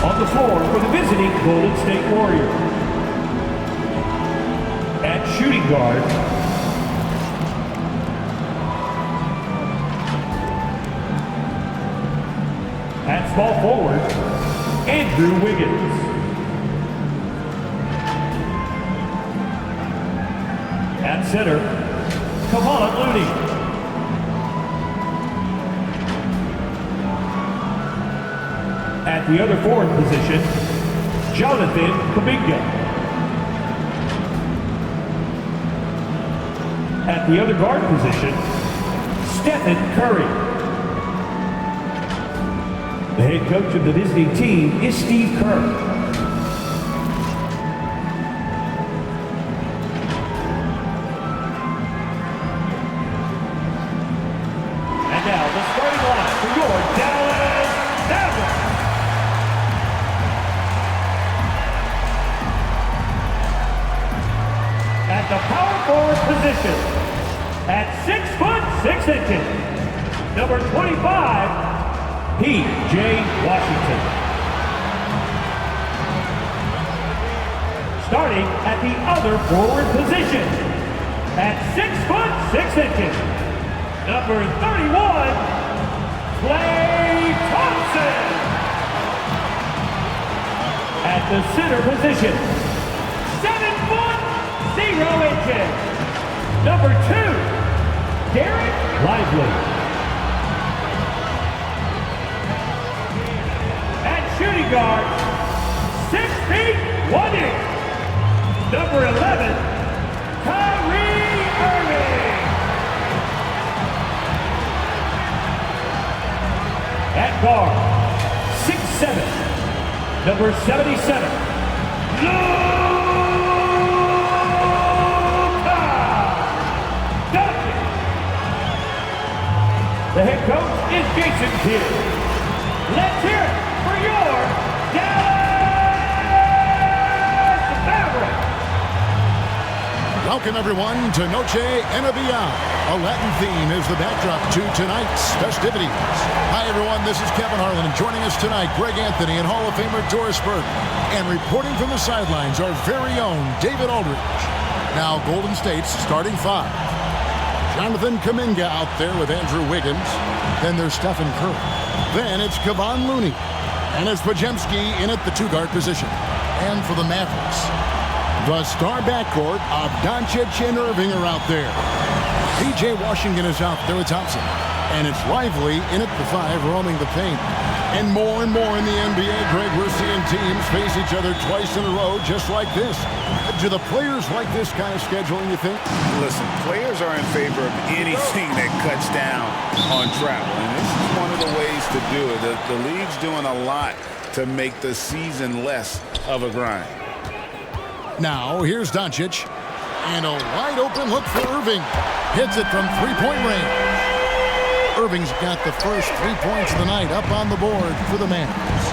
On the floor for the visiting Golden State Warriors. At shooting guard, at small forward, Andrew Wiggins. At center, Kevon Looney. At the other forward position, Jonathan Kuminga. At the other guard position, Stephen Curry. The head coach of the visiting team is Steve Kerr. And now the starting line for your Dallas Mavericks. At the power forward position, at 6'6", number 25, P.J. Washington. Starting at the other forward position, at 6'6", number 31, Klay Thompson. At the center position, 7'0", number 2, Derek Lively. Shooting guard, 6 feet 1 inch, number 11, Kyrie Irving. At guard, 6'7", number 77, Luka Doncic. The head coach is Jason Kidd. Let's hear it for your Dallas Mavericks. Welcome everyone to Noche NBA. A Latin theme is the backdrop to tonight's festivities. Hi everyone, this is Kevin Harlan, and joining us tonight, Greg Anthony and Hall of Famer Doris Burke. And reporting from the sidelines, our very own David Aldridge. Now Golden State's starting five. Jonathan Kuminga out there with Andrew Wiggins. Then there's Stephen Curry. Then it's Kevon Looney. And it's Podziemski in at the two-guard position. And for the Mavericks, the star backcourt of Doncic and Irving are out there. P.J. Washington is out there with Thompson. And it's Lively in at the five, roaming the paint. And more in the NBA, Greg, we're seeing teams face each other twice in a row just like this. Do the players like this kind of scheduling, you think? Listen, players are in favor of anything that cuts down on travel. And this is one of the ways to do it. The league's doing a lot to make the season less of a grind. Now, here's Doncic. And a wide open look for Irving. Hits it from three-point range. Irving's got the first 3 points of the night up on the board for the Mavs.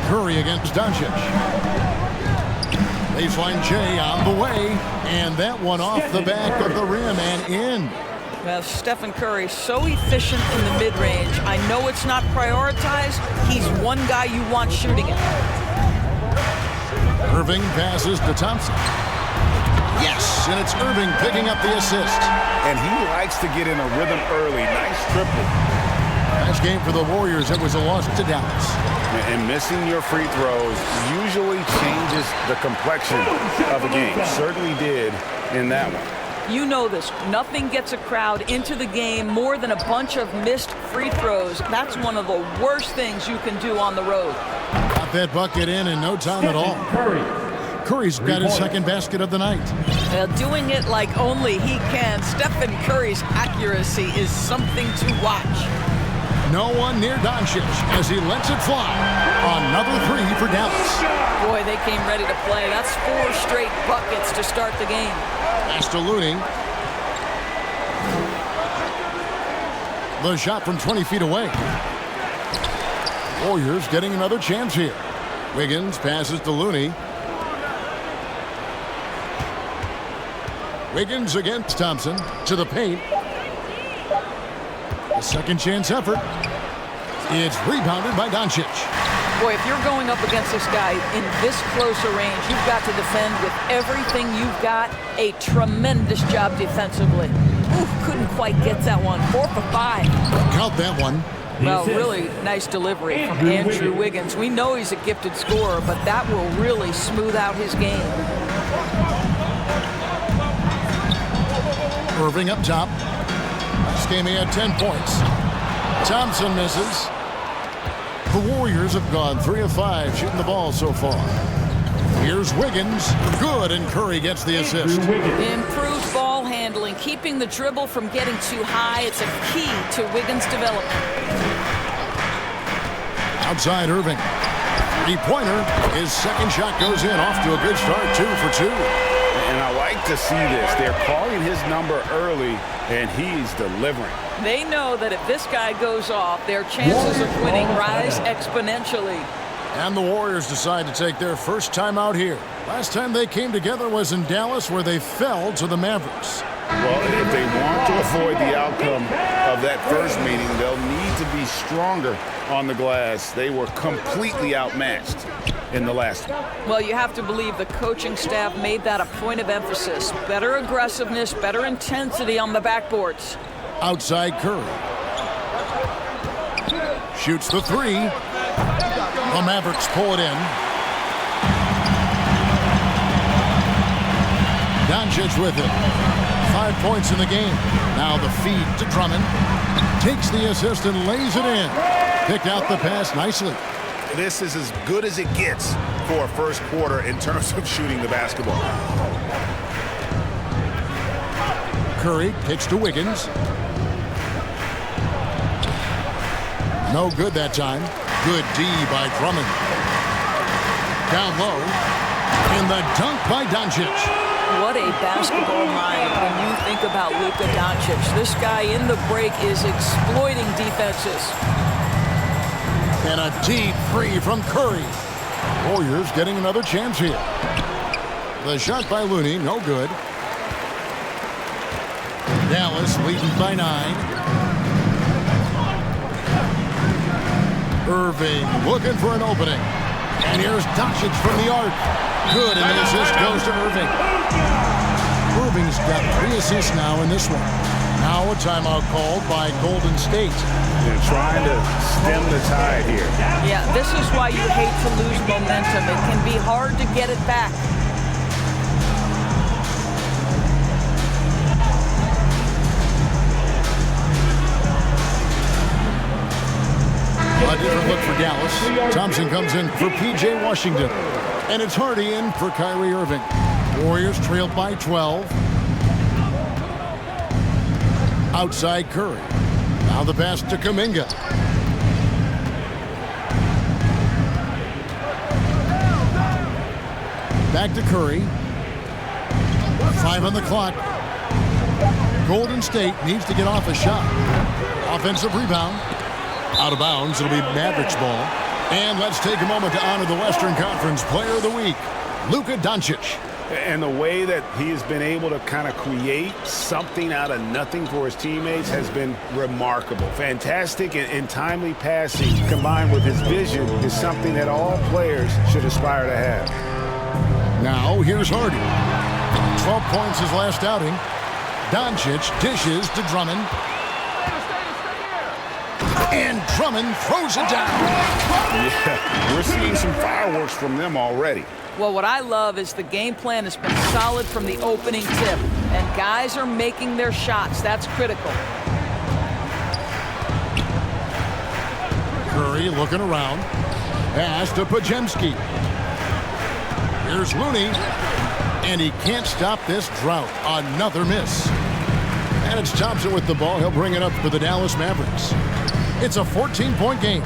Curry against Doncic. Baseline J on the way. And that one off the back of the rim and in. Well, Stephen Curry, so efficient in the mid-range. I know it's not prioritized. He's one guy you want shooting it. Irving passes to Thompson. Yes, and it's Irving picking up the assist. And he likes to get in a rhythm early. Nice triple. Last game for the Warriors, it was a loss to Dallas. And missing your free throws usually changes the complexion of a game. Certainly did in that one. You know this. Nothing gets a crowd into the game more than a bunch of missed free throws. That's one of the worst things you can do on the road. Got that bucket in no time at all. Curry's got his second basket of the night. Doing it like only he can. Stephen Curry's accuracy is something to watch. No one near Doncic as he lets it fly. Another three for Dallas. Boy, they came ready to play. That's 4 straight buckets to start the game. Pass to Looney. The shot from 20 feet away. Warriors getting another chance here. Wiggins passes to Looney. Wiggins against Thompson to the paint. A second chance effort. It's rebounded by Doncic. Boy, if you're going up against this guy in this close a range, you've got to defend with everything you've got. A tremendous job defensively. Ooh, couldn't quite get that one. 4 for 5. Count that one. Well, really nice delivery from Andrew Wiggins. We know he's a gifted scorer, but that will really smooth out his game. Irving up top. This game he had 10 points. Thompson misses. The Warriors have gone 3 of 5 shooting the ball so far. Here's Wiggins. Good, and Curry gets the assist. Improved ball handling, keeping the dribble from getting too high. It's a key to Wiggins' development. Outside Irving. Three-pointer. His second shot goes in. Off to a good start. 2 for 2. And I like to see this. They're calling his number early, and he's delivering. They know that if this guy goes off, their chances of winning rise exponentially. And the Warriors decide to take their first time out here. Last time they came together was in Dallas, where they fell to the Mavericks. Well, if they want to avoid the outcome of that first meeting, they'll need to be stronger on the glass. They were completely outmatched in the last one. Well, you have to believe the coaching staff made that a point of emphasis. Better aggressiveness, better intensity on the backboards. Outside Curry. Shoots the three. The Mavericks pull it in. Doncic with it. 5 points in the game. Now the feed to Drummond. Takes the assist and lays it in. Picked out the pass nicely. This is as good as it gets for a first quarter in terms of shooting the basketball. Curry kicks to Wiggins. No good that time. Good D by Drummond. Down low. And the dunk by Doncic. What a basketball mind when you think about Luka Doncic. This guy in the break is exploiting defenses. And a deep three from Curry. Warriors getting another chance here. The shot by Looney, no good. Dallas leading by 9. Irving looking for an opening. And here's Doncic from the arc. Good, and the assist goes to Irving. Irving's got 3 assists now in this one. Now a timeout called by Golden State. They're trying to stem the tide here. Yeah, this is why you hate to lose momentum. It can be hard to get it back. A different look for Dallas. Thompson comes in for P.J. Washington. And it's Hardy in for Kyrie Irving. Warriors trailed by 12. Outside Curry. Now the pass to Kuminga. Back to Curry. 5 on the clock. Golden State needs to get off a shot. Offensive rebound. Out of bounds. It'll be Mavericks ball. And let's take a moment to honor the Western Conference Player of the Week, Luka Doncic. And the way that he has been able to kind of create something out of nothing for his teammates has been remarkable. Fantastic and timely passing combined with his vision is something that all players should aspire to have. Now here's Hardy. 12 points his last outing. Doncic dishes to Drummond. And Drummond throws it down. Yeah, we're seeing some fireworks from them already. Well, what I love is the game plan has been solid from the opening tip. And guys are making their shots. That's critical. Curry looking around. Pass to Podziemski. Here's Looney. And he can't stop this drought. Another miss. And it's Thompson with the ball. He'll bring it up for the Dallas Mavericks. It's a 14-point game.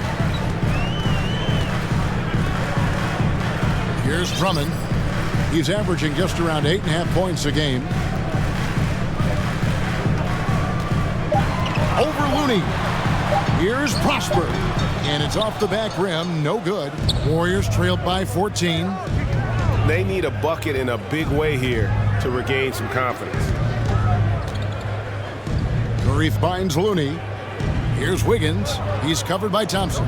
Here's Drummond. He's averaging just around 8.5 points a game. Over Looney. Here's Prosper. And it's off the back rim. No good. Warriors trailed by 14. They need a bucket in a big way here to regain some confidence. Curry finds Looney. Here's Wiggins. He's covered by Thompson.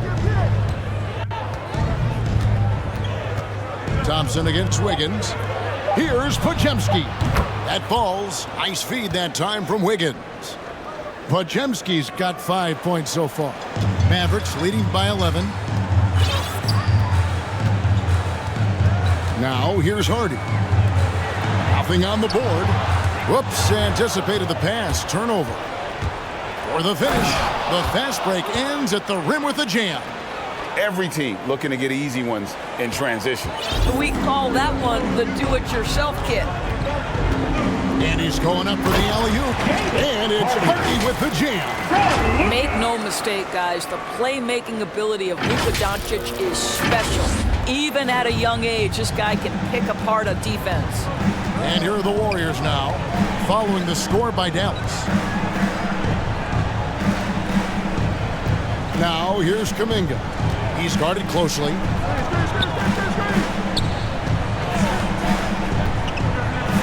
Thompson against Wiggins. Here's Podziemski. That falls. Nice feed that time from Wiggins. Podziemski's got 5 points so far. Mavericks leading by 11. Now here's Hardy. Nothing on the board. Whoops, anticipated the pass. Turnover. For the finish, the fast break ends at the rim with a jam. Every team looking to get easy ones in transition. We call that one the do-it-yourself kit. And he's going up for the alley-oop. And it's Hardy with the jam. Make no mistake, guys, the playmaking ability of Luka Doncic is special. Even at a young age, this guy can pick apart a defense. And here are the Warriors now, following the score by Dallas. Now here's Kuminga. He's guarded closely.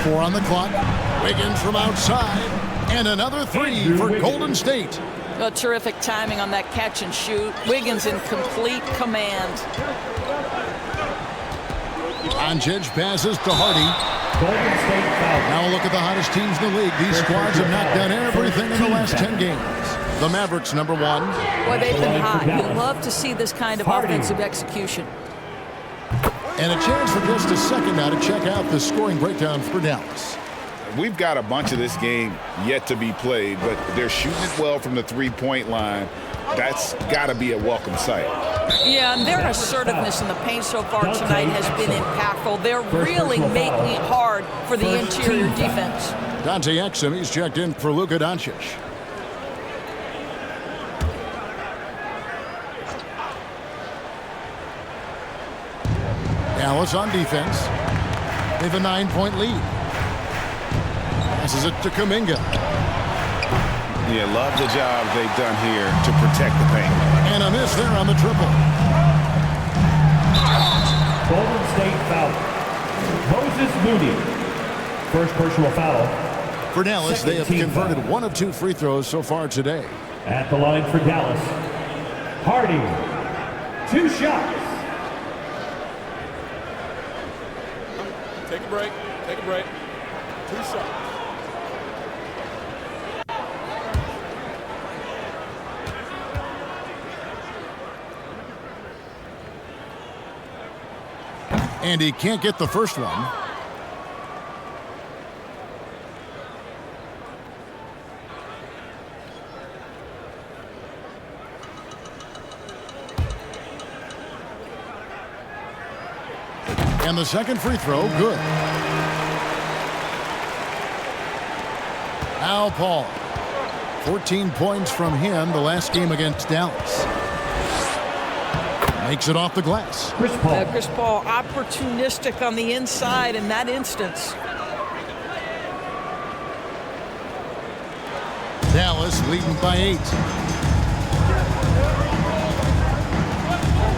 Four on the clock. Wiggins from outside. And another three for Golden State. A terrific timing on that catch and shoot. Wiggins in complete command. Doncic passes to Hardy. Golden State foul. Now look at the hottest teams in the league. These squads have not done everything in the last 10 games. The Mavericks, number one. Boy, they've been hot. You love to see this kind of offensive execution. And a chance for just a second now to check out the scoring breakdown for Dallas. We've got a bunch of this game yet to be played, but they're shooting it well from the three-point line. That's got to be a welcome sight. Yeah, and their assertiveness in the paint so far tonight has been impactful. They're really making it hard for the interior defense. Dante Exum, he's checked in for Luka Doncic. Dallas on defense. They have a 9-point lead. Passes it to Kuminga. Yeah, love the job they've done here to protect the paint. And a miss there on the triple. Golden State foul. Moses Moody. First personal foul. For Dallas, they have converted one of two free throws so far today. At the line for Dallas, Hardy. 2 shots. Take a break. Take a break. 2 shots. And he can't get the first one. And the second free throw, good. Al Paul. 14 points from him the last game against Dallas. Makes it off the glass. Chris Paul. Chris Paul opportunistic on the inside in that instance. Dallas leading by 8.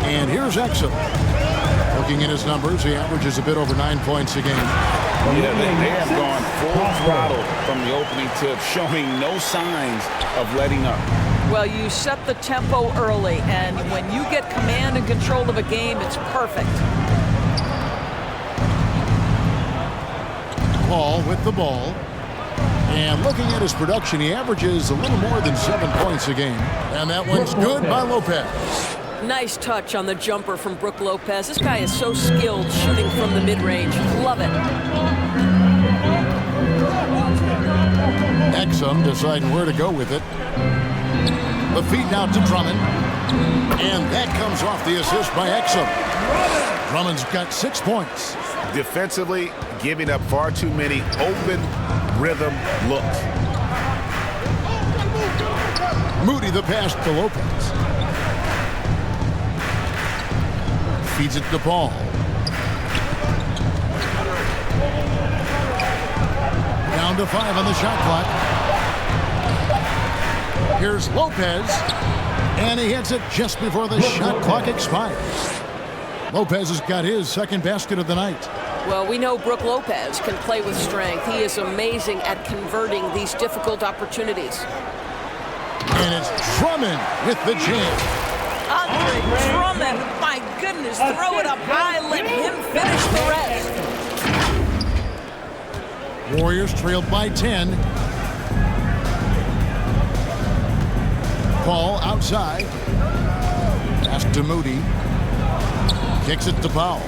And here's Exum. Looking at his numbers, he averages a bit over 9 points a game. Yeah, they have gone full throttle from the opening tip, showing no signs of letting up. Well, you set the tempo early, and when you get command and control of a game, it's perfect. Paul with the ball. And looking at his production, he averages a little more than 7 points a game. And that one's good by Lopez. Nice touch on the jumper from Brook Lopez. This guy is so skilled shooting from the mid-range. Love it. Exum deciding where to go with it. The feed now to Drummond. And that comes off the assist by Exum. Drummond's got 6 points. Defensively, giving up far too many open rhythm looks. Moody the pass to Lopez. Feeds it to Paul. Down to 5 on the shot clock. Here's Lopez, and he hits it just before the shot clock expires. Lopez has got his second basket of the night. Well, we know Brook Lopez can play with strength. He is amazing at converting these difficult opportunities. And it's Drummond with the jam. Andre Drummond, my goodness, throw it up high, let him finish the rest. Warriors trailed by 10. Paul outside. Pass to Moody. Kicks it to Powell.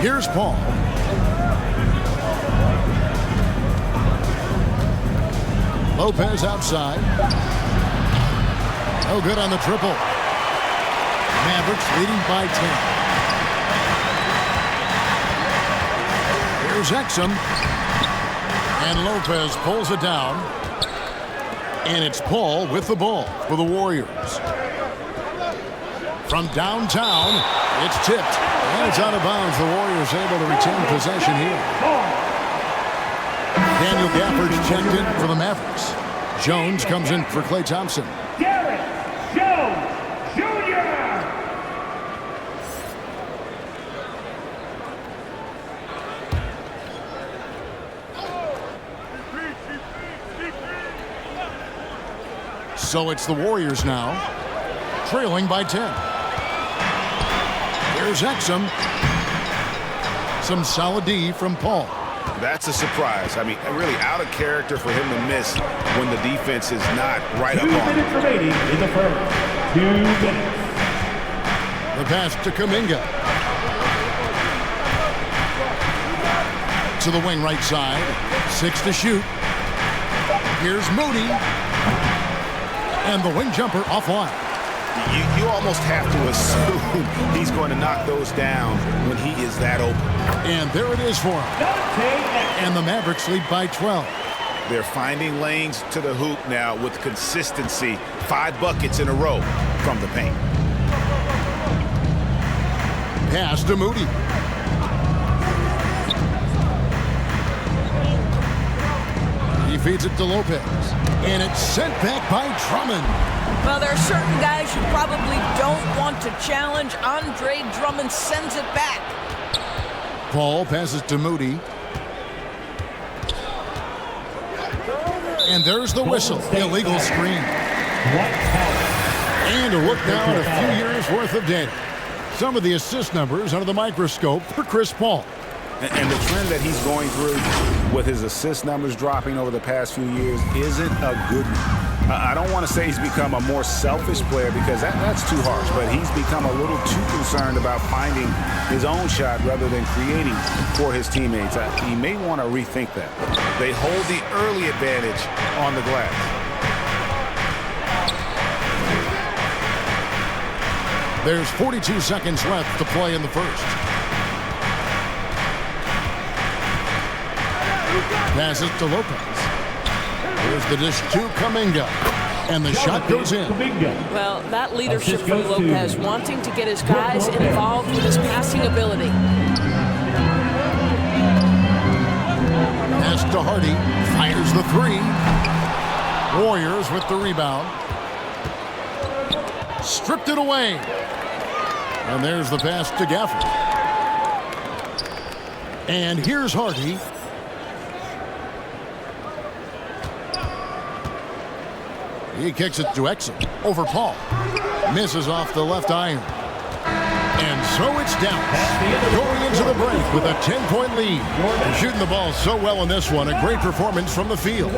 Here's Paul. Lopez outside. No good on the triple. Mavericks leading by 10. Here's Exum. And Lopez pulls it down. And it's Paul with the ball for the Warriors. From downtown, it's tipped. And it's out of bounds. The Warriors able to retain possession here. Daniel Gafford checked in for the Mavericks. Jones comes in for Klay Thompson. Derek Jones Jr. So it's the Warriors now, trailing by 10. Here's Exum. Some solid D from Paul. That's a surprise. I mean, really out of character for him to miss when the defense is not right up 2 on him. minutes remaining in the first. 2 minutes. The pass to Kuminga. To the wing right side. 6 to shoot. Here's Moody. And the wing jumper offline. You almost have to assume he's going to knock those down when he is that open. And there it is for him. And the Mavericks lead by 12. They're finding lanes to the hoop now with consistency. 5 buckets in a row from the paint. Pass to Moody. He feeds it to Lopez. And it's sent back by Drummond. Well, there are certain guys you probably don't want to challenge. Andre Drummond sends it back. Paul passes to Moody. And there's the whistle. Illegal screen. And a look now at a few years worth of data. Some of the assist numbers under the microscope for Chris Paul. And the trend that he's going through with his assist numbers dropping over the past few years isn't a good one. I don't want to say he's become a more selfish player because that's too harsh, but he's become a little too concerned about finding his own shot rather than creating for his teammates. He may want to rethink that. They hold the early advantage on the glass. There's 42 seconds left to play in the first. Pass it to Lopez. Here's the dish to Kuminga. And the shot goes in. Well, that leadership from Lopez, wanting to get his guys involved with his passing ability. Pass to Hardy. Fires the 3. Warriors with the rebound. Stripped it away. And there's the pass to Gafford. And here's Hardy. He kicks it to Exum. Over Paul. Misses off the left iron. And so it's down. Going into the break with a 10-point lead. They're shooting the ball so well in this one. A great performance from the field.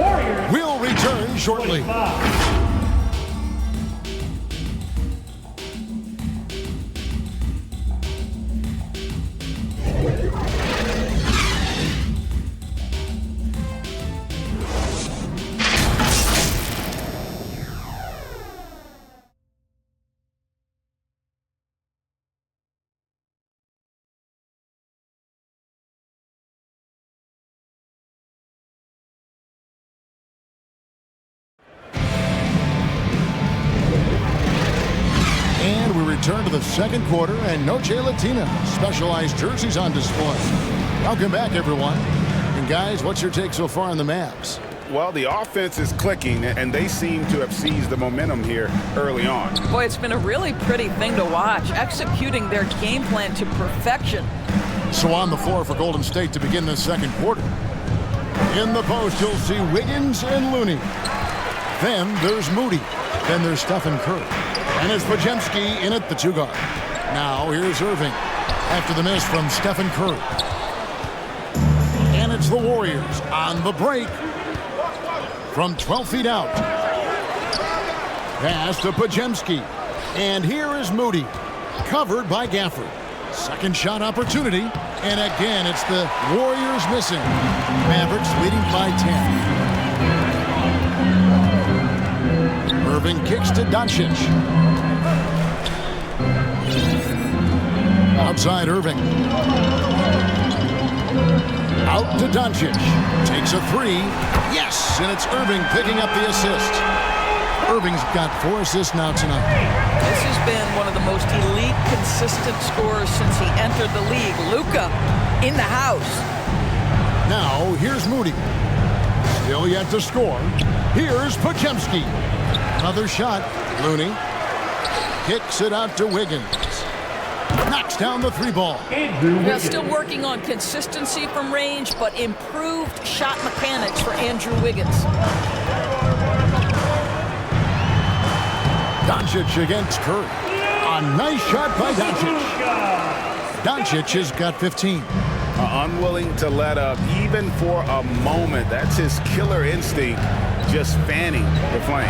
We'll return shortly. Return to the second quarter, and Noche Latina specialized jerseys on display. Welcome back, everyone. And guys, what's your take so far on the Mavs? Well, the offense is clicking, and they seem to have seized the momentum here early on. Boy, it's been a really pretty thing to watch, executing their game plan to perfection. So on the floor for Golden State to begin the second quarter. In the post, you'll see Wiggins and Looney. Then there's Moody. Then there's Stephen Curry. And it's Podziemski in at the 2 guard. Now here's Irving after the miss from Stephen Curry. And it's the Warriors on the break from 12 feet out. Pass to Podziemski. And here is Moody, covered by Gafford. Second shot opportunity. And again, it's the Warriors missing. Mavericks leading by 10. Irving kicks to Doncic. Outside Irving. Out to Doncic. Takes a 3. Yes, and it's Irving picking up the assist. Irving's got 4 assists now tonight. This has been one of the most elite, consistent scorers since he entered the league. Luka in the house. Now, here's Moody. Still yet to score. Here's Podziemski. Another shot. Looney kicks it out to Wiggins. Knocks down the 3 ball. Now, still working on consistency from range, but improved shot mechanics for Andrew Wiggins. Doncic against Curry. A nice shot by Doncic. Doncic has got 15. Unwilling to let up even for a moment. That's his killer instinct, just fanning the flame.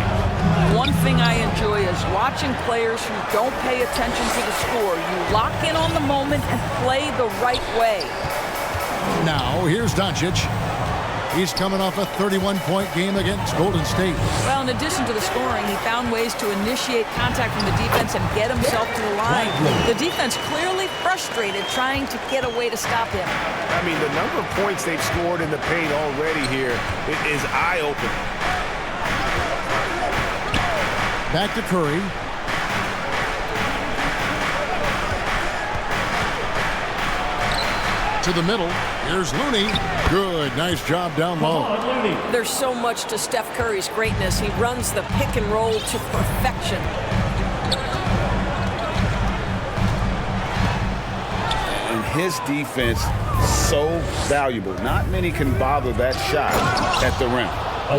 One thing I enjoy is watching players who don't pay attention to the score. You lock in on the moment and play the right way. Now, here's Doncic. He's coming off a 31-point game against Golden State. Well, in addition to the scoring, he found ways to initiate contact from the defense and get himself to the line. The defense clearly frustrated trying to get a way to stop him. I mean, the number of points they've scored in the paint already here is eye-opening. Back to Curry. To the middle. Here's Looney. Good. Nice job down low. There's so much to Steph Curry's greatness. He runs the pick and roll to perfection. And his defense, so valuable. Not many can bother that shot at the rim.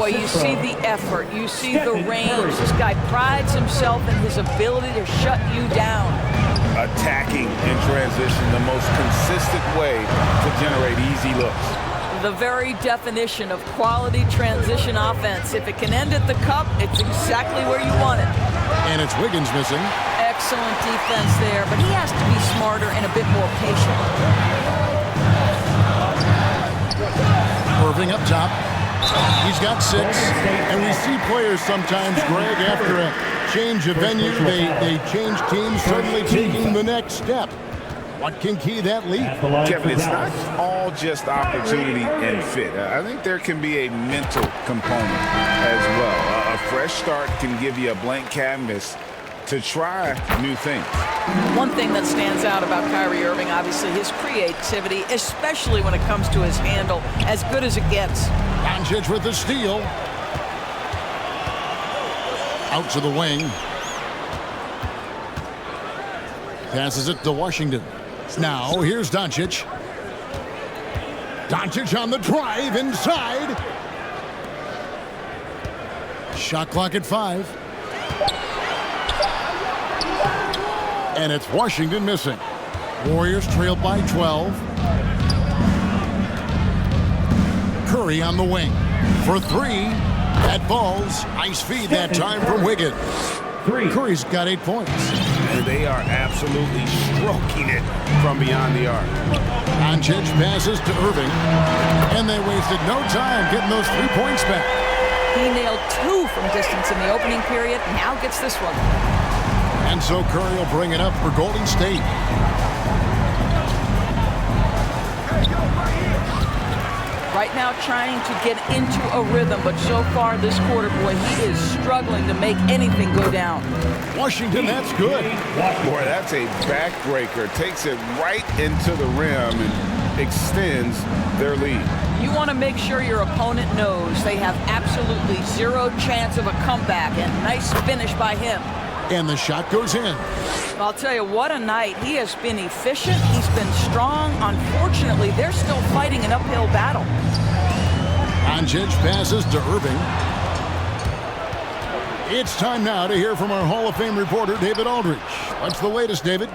Boy, you see the effort. You see the range. This guy prides himself in his ability to shut you down. Attacking in transition, the most consistent way to generate easy looks. The very definition of quality transition offense. If it can end at the cup, it's exactly where you want it. And it's Wiggins missing. Excellent defense there, but he has to be smarter and a bit more patient. Irving up top. He's got 6. And we see players sometimes, Greg, after a change of venue, they change teams, suddenly taking the next step. What can key that lead? Kevin, it's not all just opportunity and fit. I think there can be a mental component as well. A fresh start can give you a blank canvas to try new things. One thing that stands out about Kyrie Irving, obviously, his creativity, especially when it comes to his handle, as good as it gets. Doncic with the steal. Out to the wing. Passes it to Washington. Now, here's Doncic. Doncic on the drive inside. Shot clock at 5. And it's Washington missing. Warriors trail by 12. Curry on the wing for 3. That falls. Nice feed that time from Wiggins. Curry's got 8 points. And they are absolutely stroking it from beyond the arc. Doncic passes to Irving. And they wasted no time getting those 3 points back. He nailed 2 from distance in the opening period. Now gets this one. And so Curry will bring it up for Golden State. Right now trying to get into a rhythm, but so far this quarter, boy, he is struggling to make anything go down. Washington, that's good. Boy, that's a backbreaker. Takes it right into the rim and extends their lead. You want to make sure your opponent knows they have absolutely 0 chance of a comeback, and nice finish by him. And the shot goes in. I'll tell you, what a night. He has been efficient. He's been strong. Unfortunately, they're still fighting an uphill battle. Doncic passes to Irving. It's time now to hear from our Hall of Fame reporter, David Aldridge. What's the latest, David?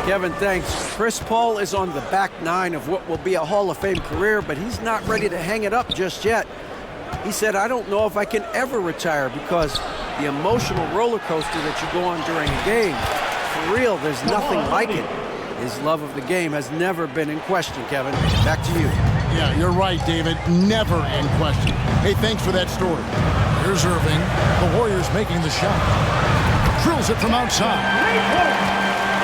Kevin, thanks. Chris Paul is on the back nine of what will be a Hall of Fame career, but he's not ready to hang it up just yet. He said, I don't know if I can ever retire because the emotional roller coaster that you go on during a game, for real, there's nothing like it. His love of the game has never been in question, Kevin. Back to you. Yeah, you're right, David. Never in question. Hey, thanks for that story. Here's Irving. The Warriors making the shot. Drills it from outside.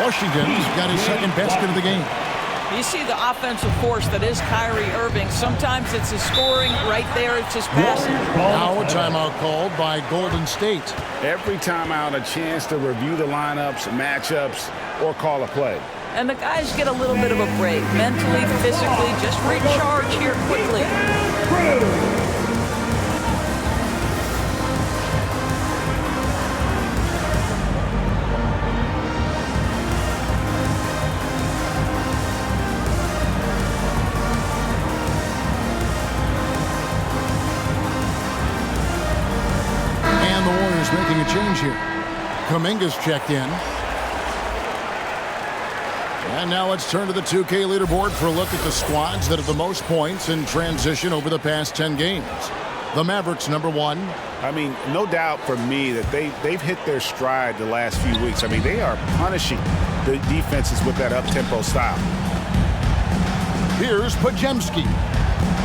Washington's got his second basket of the game. You see the offensive force that is Kyrie Irving. Sometimes it's his scoring. Right there, it's his passing. Now a timeout called by Golden State. Every timeout, a chance to review the lineups, matchups, or call a play. And the guys get a little bit of a break. Mentally, physically, just recharge here quickly. And the Warriors making a change here. Kuminga's checked in. And now let's turn to the 2K leaderboard for a look at the squads that have the most points in transition over the past 10 games. The Mavericks, number 1. I mean, no doubt for me that they've hit their stride the last few weeks. I mean, they are punishing the defenses with that up-tempo style. Here's Podziemski.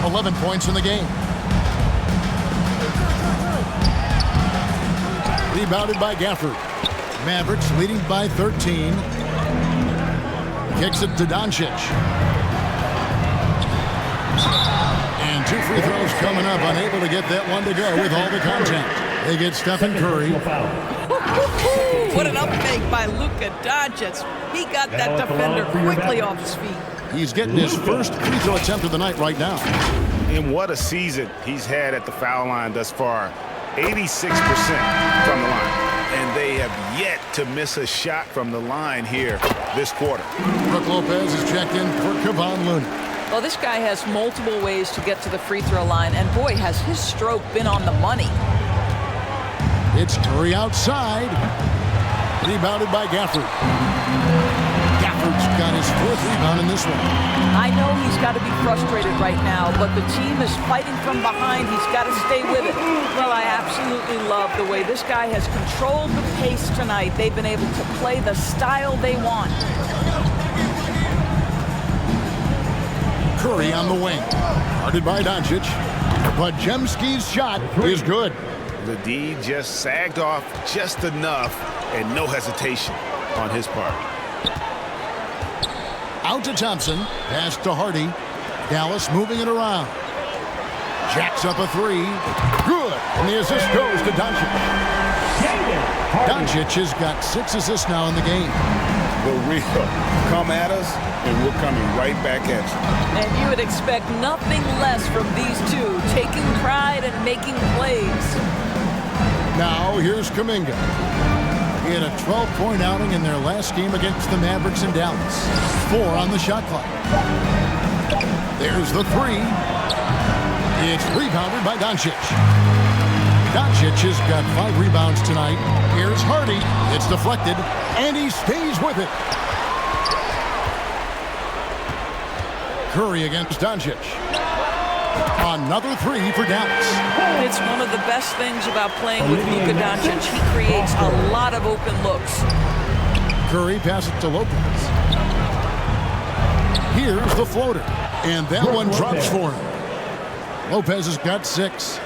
11 points in the game. Rebounded by Gafford. Mavericks leading by 13. Kicks it to Doncic. And 2 free throws coming up. Unable to get that one to go with all the contact. They get Stephen Curry. What an upfake by Luka Doncic. He got that defender quickly off his feet. He's getting his first free throw attempt of the night right now. And what a season he's had at the foul line thus far. 86% from the line. And they have yet to miss a shot from the line here this quarter. Brook Lopez is checked in for Kevon Looney. Well, this guy has multiple ways to get to the free throw line, and boy, has his stroke been on the money. It's Curry outside. Rebounded by Gafford. Gafford's got his 4th rebound in this one. I know he's got to be frustrated right now, but the team is fighting from behind. He's got to stay with it. Well, I absolutely love the way this guy has controlled the pace tonight. They've been able to play the style they want. Curry on the wing. Guarded by Doncic. Podziemski's shot is good. The D just sagged off just enough and no hesitation on his part. Out to Thompson. Pass to Hardy. Dallas moving it around. Jacks up a 3. Good. And the assist goes to Doncic. Doncic has got 6 assists now in the game. The real come at us, and we're coming right back at you. And you would expect nothing less from these two, taking pride and making plays. Now here's Kuminga. He had a 12-point outing in their last game against the Mavericks in Dallas. 4 on the shot clock. There's the 3. It's rebounded by Doncic. Doncic has got 5 rebounds tonight. Here's Hardy. It's deflected, and he stays with it. Curry against Doncic. Another 3 for Dallas. It's one of the best things about playing with Luka Doncic. He creates a lot of open looks. Curry passes to Lopez. Here's the floater, and that one drops for him. Lopez has got 6.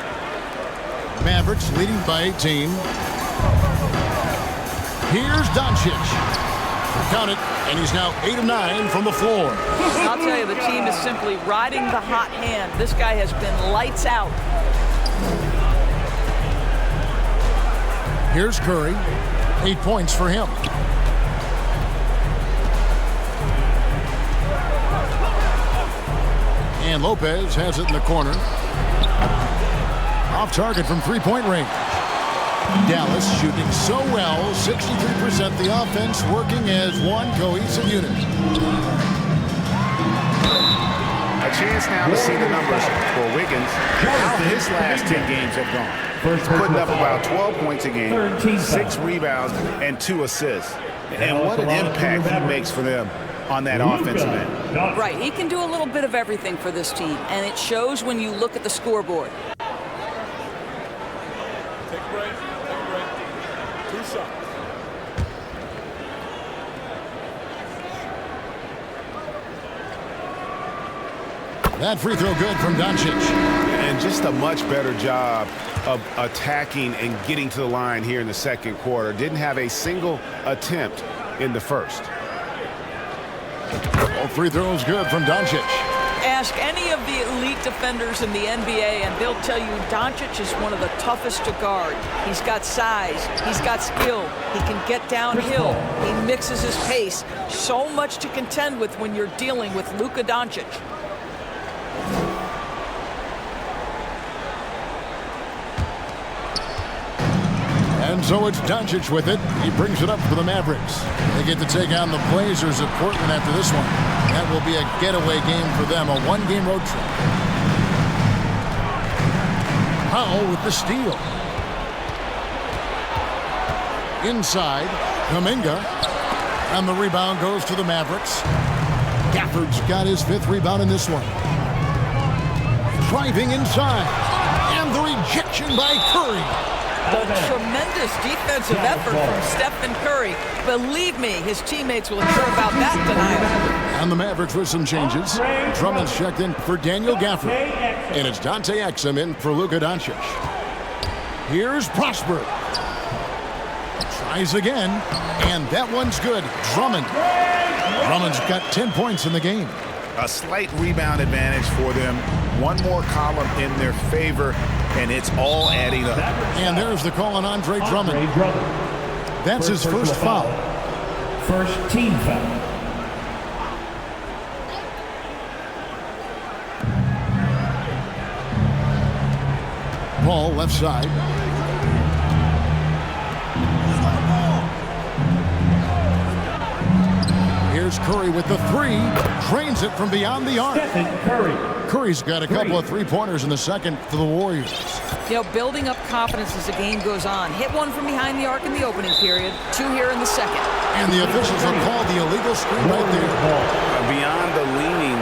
Mavericks leading by 18. Here's Doncic. Count it, and he's now 8 of 9 from the floor. I'll tell you, the team is simply riding the hot hand. This guy has been lights out. Here's Curry. 8 points for him. And Lopez has it in the corner. Off target from 3-point range. Dallas shooting so well, 63%. The offense working as one cohesive unit. I A chance now to see the numbers for Wiggins, how his last 10 games have gone. He's putting up about 12 points a game, 6 rebounds, and 2 assists. And what an impact he makes for them on that offensive end. Right, he can do a little bit of everything for this team, and it shows when you look at the scoreboard. Take a break. Take a break. 2 shots. That free throw good from Doncic. And just a much better job of attacking and getting to the line here in the second quarter. Didn't have a single attempt in the first. All free throws good from Doncic. Ask any of the elite defenders in the NBA, and they'll tell you Doncic is one of the toughest to guard. He's got size. He's got skill. He can get downhill. He mixes his pace. So much to contend with when you're dealing with Luka Doncic. And so it's Doncic with it. He brings it up for the Mavericks. They get to take on the Blazers of Portland after this one. That will be a getaway game for them, a one-game road trip. Powell with the steal. Inside, Kuminga. And the rebound goes to the Mavericks. Gafford's got his 5th rebound in this one. Driving inside. And the rejection by Curry. A tremendous defensive effort from Stephen Curry. Believe me, his teammates will hear about that tonight. And the Mavericks with some changes. Drummond's checked in for Daniel Gafford. And it's Dante Exum in for Luka Doncic. Here's Prosper. Tries again. And that one's good. Drummond. Drummond's got 10 points in the game. A slight rebound advantage for them. One more column in their favor, and it's all adding up. And there's the call on Andre Drummond. That's his first foul. First team foul. Ball left side. Here's Curry with the 3. Drains it from beyond the arc. Curry's got a couple of 3-pointers in the second for the Warriors. You know, building up confidence as the game goes on. Hit one from behind the arc in the opening period. 2 here in the second. And the officials have called the illegal screen right there. Beyond the leaning,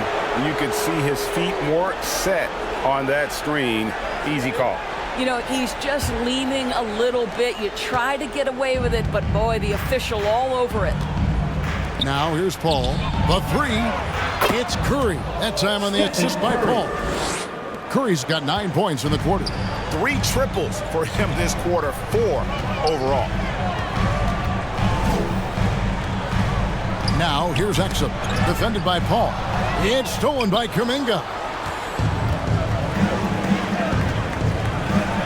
you could see his feet more set on that screen. Easy call. You know, he's just leaning a little bit. You try to get away with it, but boy, the official all over it. Now here's Paul. The 3. It's Curry. That time on the assist by Paul. Curry's got 9 points in the quarter. 3 triples for him this quarter, 4 overall. Now here's Exum. Defended by Paul. It's stolen by Kuminga.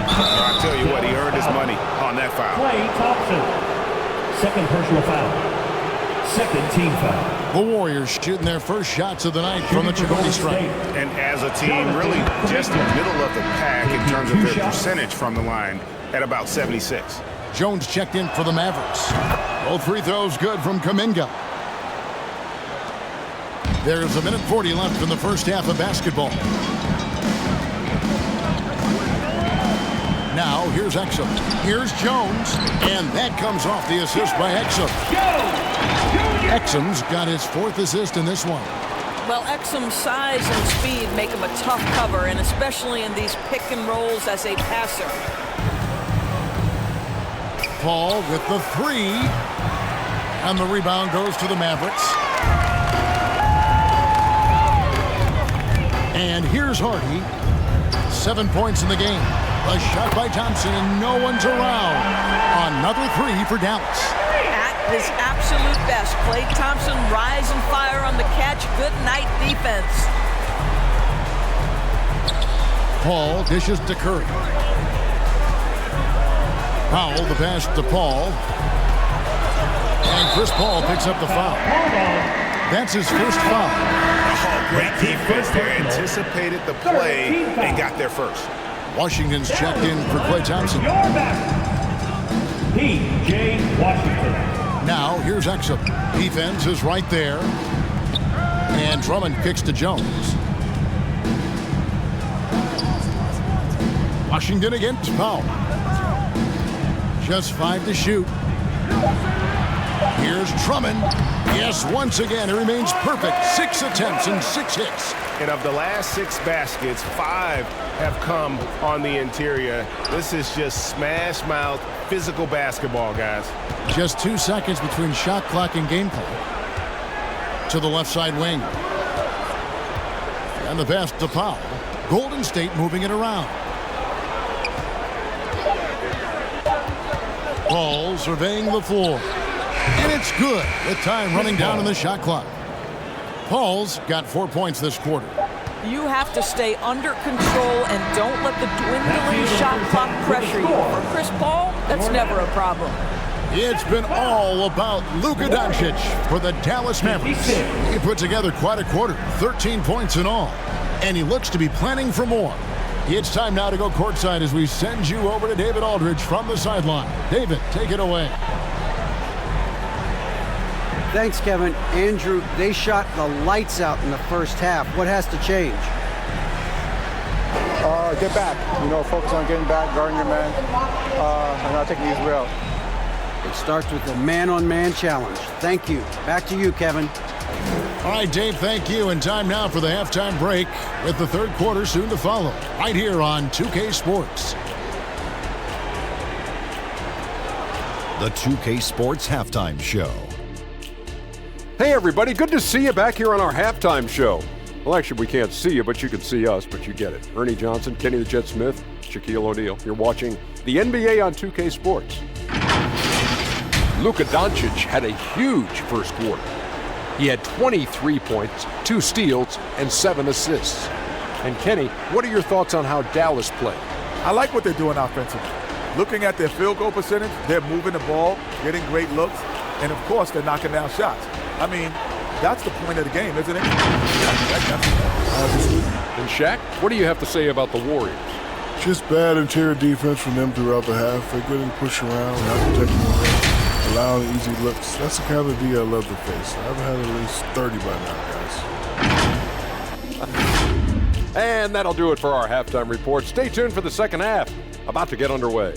I'll tell you what, he earned his money on that foul. Klay Thompson. Second personal foul. Second team foul. The Warriors shooting their first shots of the night from the Chicone stripe. And as a team, really just in the middle of the pack in terms of their percentage from the line at about 76. Jones checked in for the Mavericks. Both free throws good from Kuminga. There's 1:40 left in the first half of basketball. Now here's Exum. Here's Jones. And that comes off the assist by Exum. Exum's got his 4th assist in this one. Well, Exum's size and speed make him a tough cover, and especially in these pick and rolls as a passer. Paul with the 3. And the rebound goes to the Mavericks. And here's Hardy. 7 points in the game. A shot by Thompson, and no one's around. Another 3 for Dallas. At his absolute best, Klay Thompson rise and fire on the catch. Good night defense. Paul dishes to Curry. Powell, the pass to Paul. And Chris Paul picks up the foul. That's his first foul. Oh, great defense there. Anticipated the play and got there first. Washington's checked in for Klay Thompson. P.J. Washington. Now here's Exum. Defense is right there. And Drummond kicks to Jones. Washington against foul. Just 5 to shoot. Here's Drummond. Yes, once again, it remains perfect. 6 attempts and 6 hits. And of the last 6 baskets, 5 have come on the interior. This is just smash mouth, physical basketball, guys. Just 2 seconds between shot clock and game clock. To the left side wing. And the pass to Powell. Golden State moving it around. Paul surveying the floor. And it's good with time running down on the shot clock. Paul's got 4 points this quarter. You have to stay under control and don't let the dwindling shot clock pressure you. For Chris Paul, that's never a problem. It's been all about Luka Doncic for the Dallas Mavericks. He put together quite a quarter, 13 points in all, and he looks to be planning for more. It's time now to go courtside as we send you over to David Aldridge from the sideline. David, take it away. Thanks, Kevin. Andrew, they shot the lights out in the first half. What has to change? Get back. Focus on getting back, guarding your man, and not taking these real. It starts with the man-on-man challenge. Thank you. Back to you, Kevin. All right, Dave, thank you. And time now for the halftime break with the third quarter soon to follow, right here on 2K Sports. The 2K Sports Halftime Show. Hey, everybody. Good to see you back here on our halftime show. Well, actually, we can't see you, but you can see us, but you get it. Ernie Johnson, Kenny the Jet Smith, Shaquille O'Neal. You're watching the NBA on 2K Sports. Luka Doncic had a huge first quarter. He had 23 points, 2 steals, and 7 assists. And Kenny, what are your thoughts on how Dallas played? I like what they're doing offensively. Looking at their field goal percentage, they're moving the ball, getting great looks, and of course, they're knocking down shots. I mean, that's the point of the game, isn't it? And Shaq, what do you have to say about the Warriors? Just bad interior defense from them throughout the half. They're getting pushed around, not protecting the rim, allowing easy looks. That's the kind of D I love to face. I've had at least 30 by now, guys. And that'll do it for our halftime report. Stay tuned for the second half. About to get underway.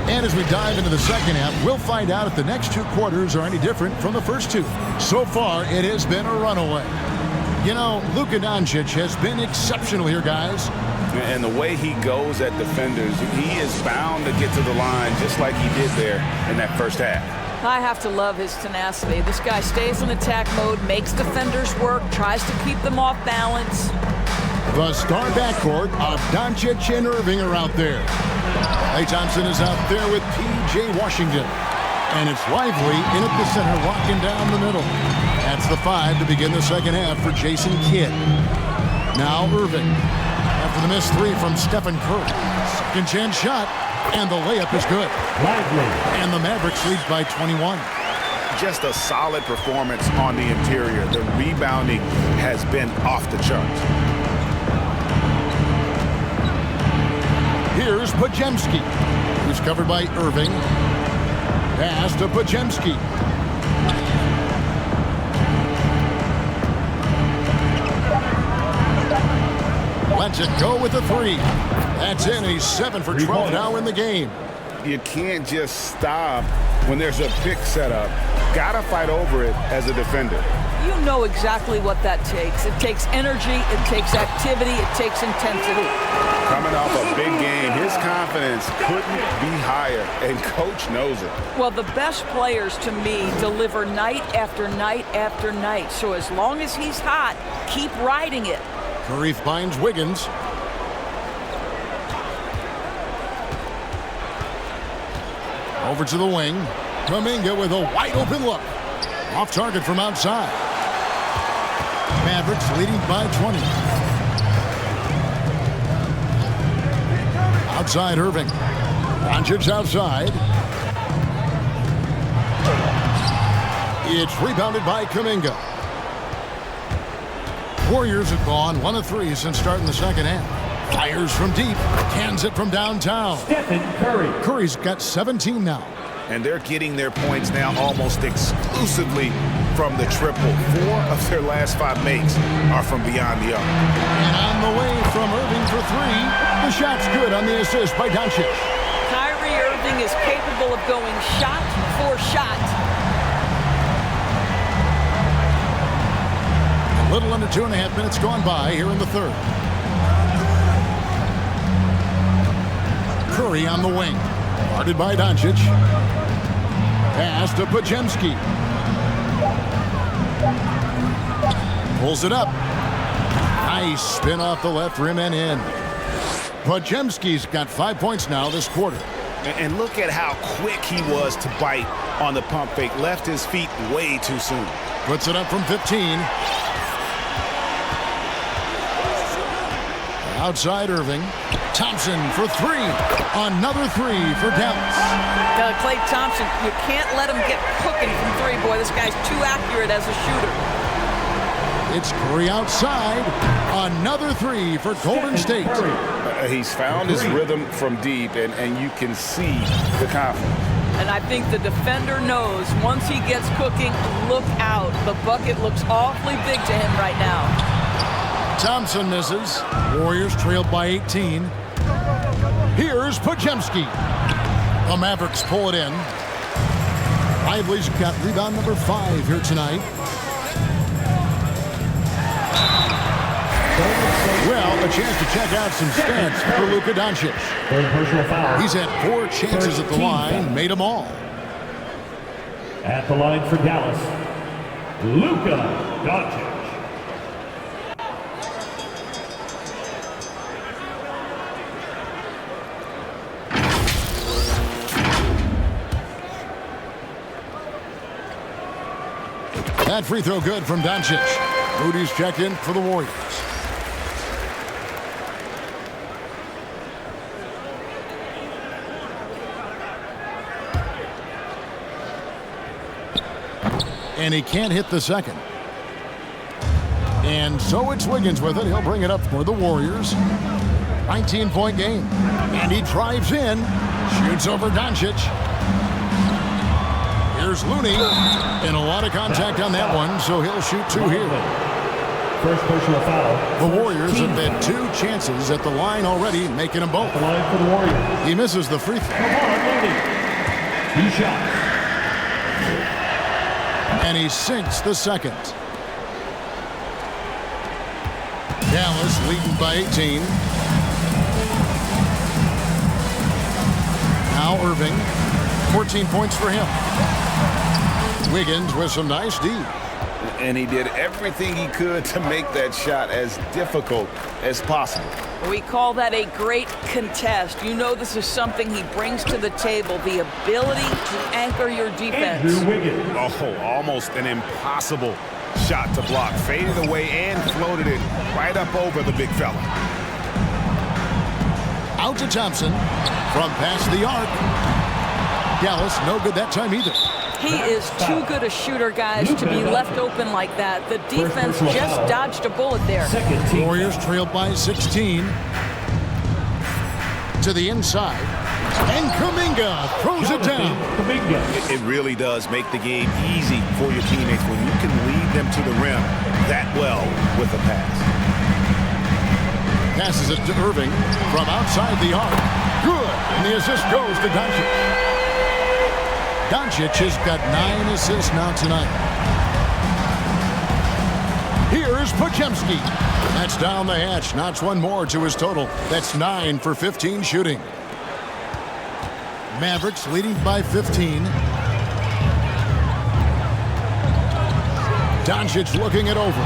And as we dive into the second half, we'll find out if the next 2 quarters are any different from the first 2. So far, it has been a runaway. Luka Doncic has been exceptional here, guys. And the way he goes at defenders, he is bound to get to the line just like he did there in that first half. I have to love his tenacity. This guy stays in attack mode, makes defenders work, tries to keep them off balance. The star backcourt of Doncic and Irving are out there. Klay Thompson is out there with P.J. Washington. And it's Lively in at the center, walking down the middle. That's the 5 to begin the second half for Jason Kidd. Now Irving. After the missed 3 from Stephen Curry. Second chance shot, and the layup is good. Lively. And the Mavericks lead by 21. Just a solid performance on the interior. The rebounding has been off the charts. Here's Podziemski, who's covered by Irving. Pass to Podziemski. Lets it go with the 3. That's in. He's 7 for 12 now in the game. You can't just stop when there's a pick set up. Gotta fight over it as a defender. You know exactly what that takes. It takes energy, it takes activity, it takes intensity. Coming off a big game, his confidence couldn't be higher, and coach knows it. Well, the best players to me deliver night after night after night. So as long as he's hot, keep riding it. Curry finds Wiggins. Over to the wing. Kuminga with a wide open look. Off target from outside. Mavericks leading by 20. Outside Irving. Doncic outside. It's rebounded by Kuminga. Warriors have gone 1 of 3 since starting the second half. Fires from deep. Cans it from downtown. Stephen Curry. Curry's got 17 now. And they're getting their points now almost exclusively from the triple. 4 of their last 5 makes are from beyond the arc. And on the way from Irving for 3. The shot's good on the assist by Doncic. Kyrie Irving is capable of going shot for shot. A little under 2.5 minutes gone by here in the third. Curry on the wing. Guarded by Doncic. Pass to Podziemski. Pulls it up. Nice spin off the left rim and in. Podziemski's got 5 points now this quarter. And look at how quick he was to bite on the pump fake. Left his feet way too soon. Puts it up from 15. Outside Irving. Thompson for 3. Another 3 for Dallas. Klay Thompson, you can't let him get cooking from 3. Boy, this guy's too accurate as a shooter. It's Curry outside. Another 3 for Golden State. He's found his rhythm from deep, and you can see the confidence. And I think the defender knows once he gets cooking, look out. The bucket looks awfully big to him right now. Thompson misses. Warriors trailed by 18. Here's Podziemski. The Mavericks pull it in. Lively's got rebound number 5 here tonight. Well, a chance to check out some stats for Luka Doncic. He's had 4 chances at the line, made them all. At the line for Dallas, Luka Doncic. That free throw good from Doncic. Moody's checked in for the Warriors. And he can't hit the second. And so it's Wiggins with it. He'll bring it up for the Warriors. 19-point game. And he drives in. Shoots over Doncic. Here's Looney. And a lot of contact on that one, so he'll shoot 2 here. First personal foul. The Warriors have had 2 chances at the line already, making them both. The line for the Warriors. He misses the free throw. Come on, Looney. 2 shots. And he sinks the second. Dallas leading by 18. Now Irving. 14 points for him. Wiggins with some nice D. And he did everything he could to make that shot as difficult as possible. We call that a great contest. You know this is something he brings to the table, the ability to anchor your defense. Andrew Wiggins. Oh, almost an impossible shot to block. Faded away and floated it right up over the big fella. Out to Thompson from past the arc. Dallas no good that time either. He is too good a shooter, guys, to be left open like that. The defense just dodged a bullet there. Warriors trailed by 16. To the inside. And Kuminga throws it down. It really does make the game easy for your teammates when you can lead them to the rim that well with a pass. Passes it to Irving from outside the arc. Good. And the assist goes to Doncic. Doncic has got 9 assists now tonight. Here's Podziemski. That's down the hatch. Knocks 1 more to his total. That's 9 for 15 shooting. Mavericks leading by 15. Doncic looking it over.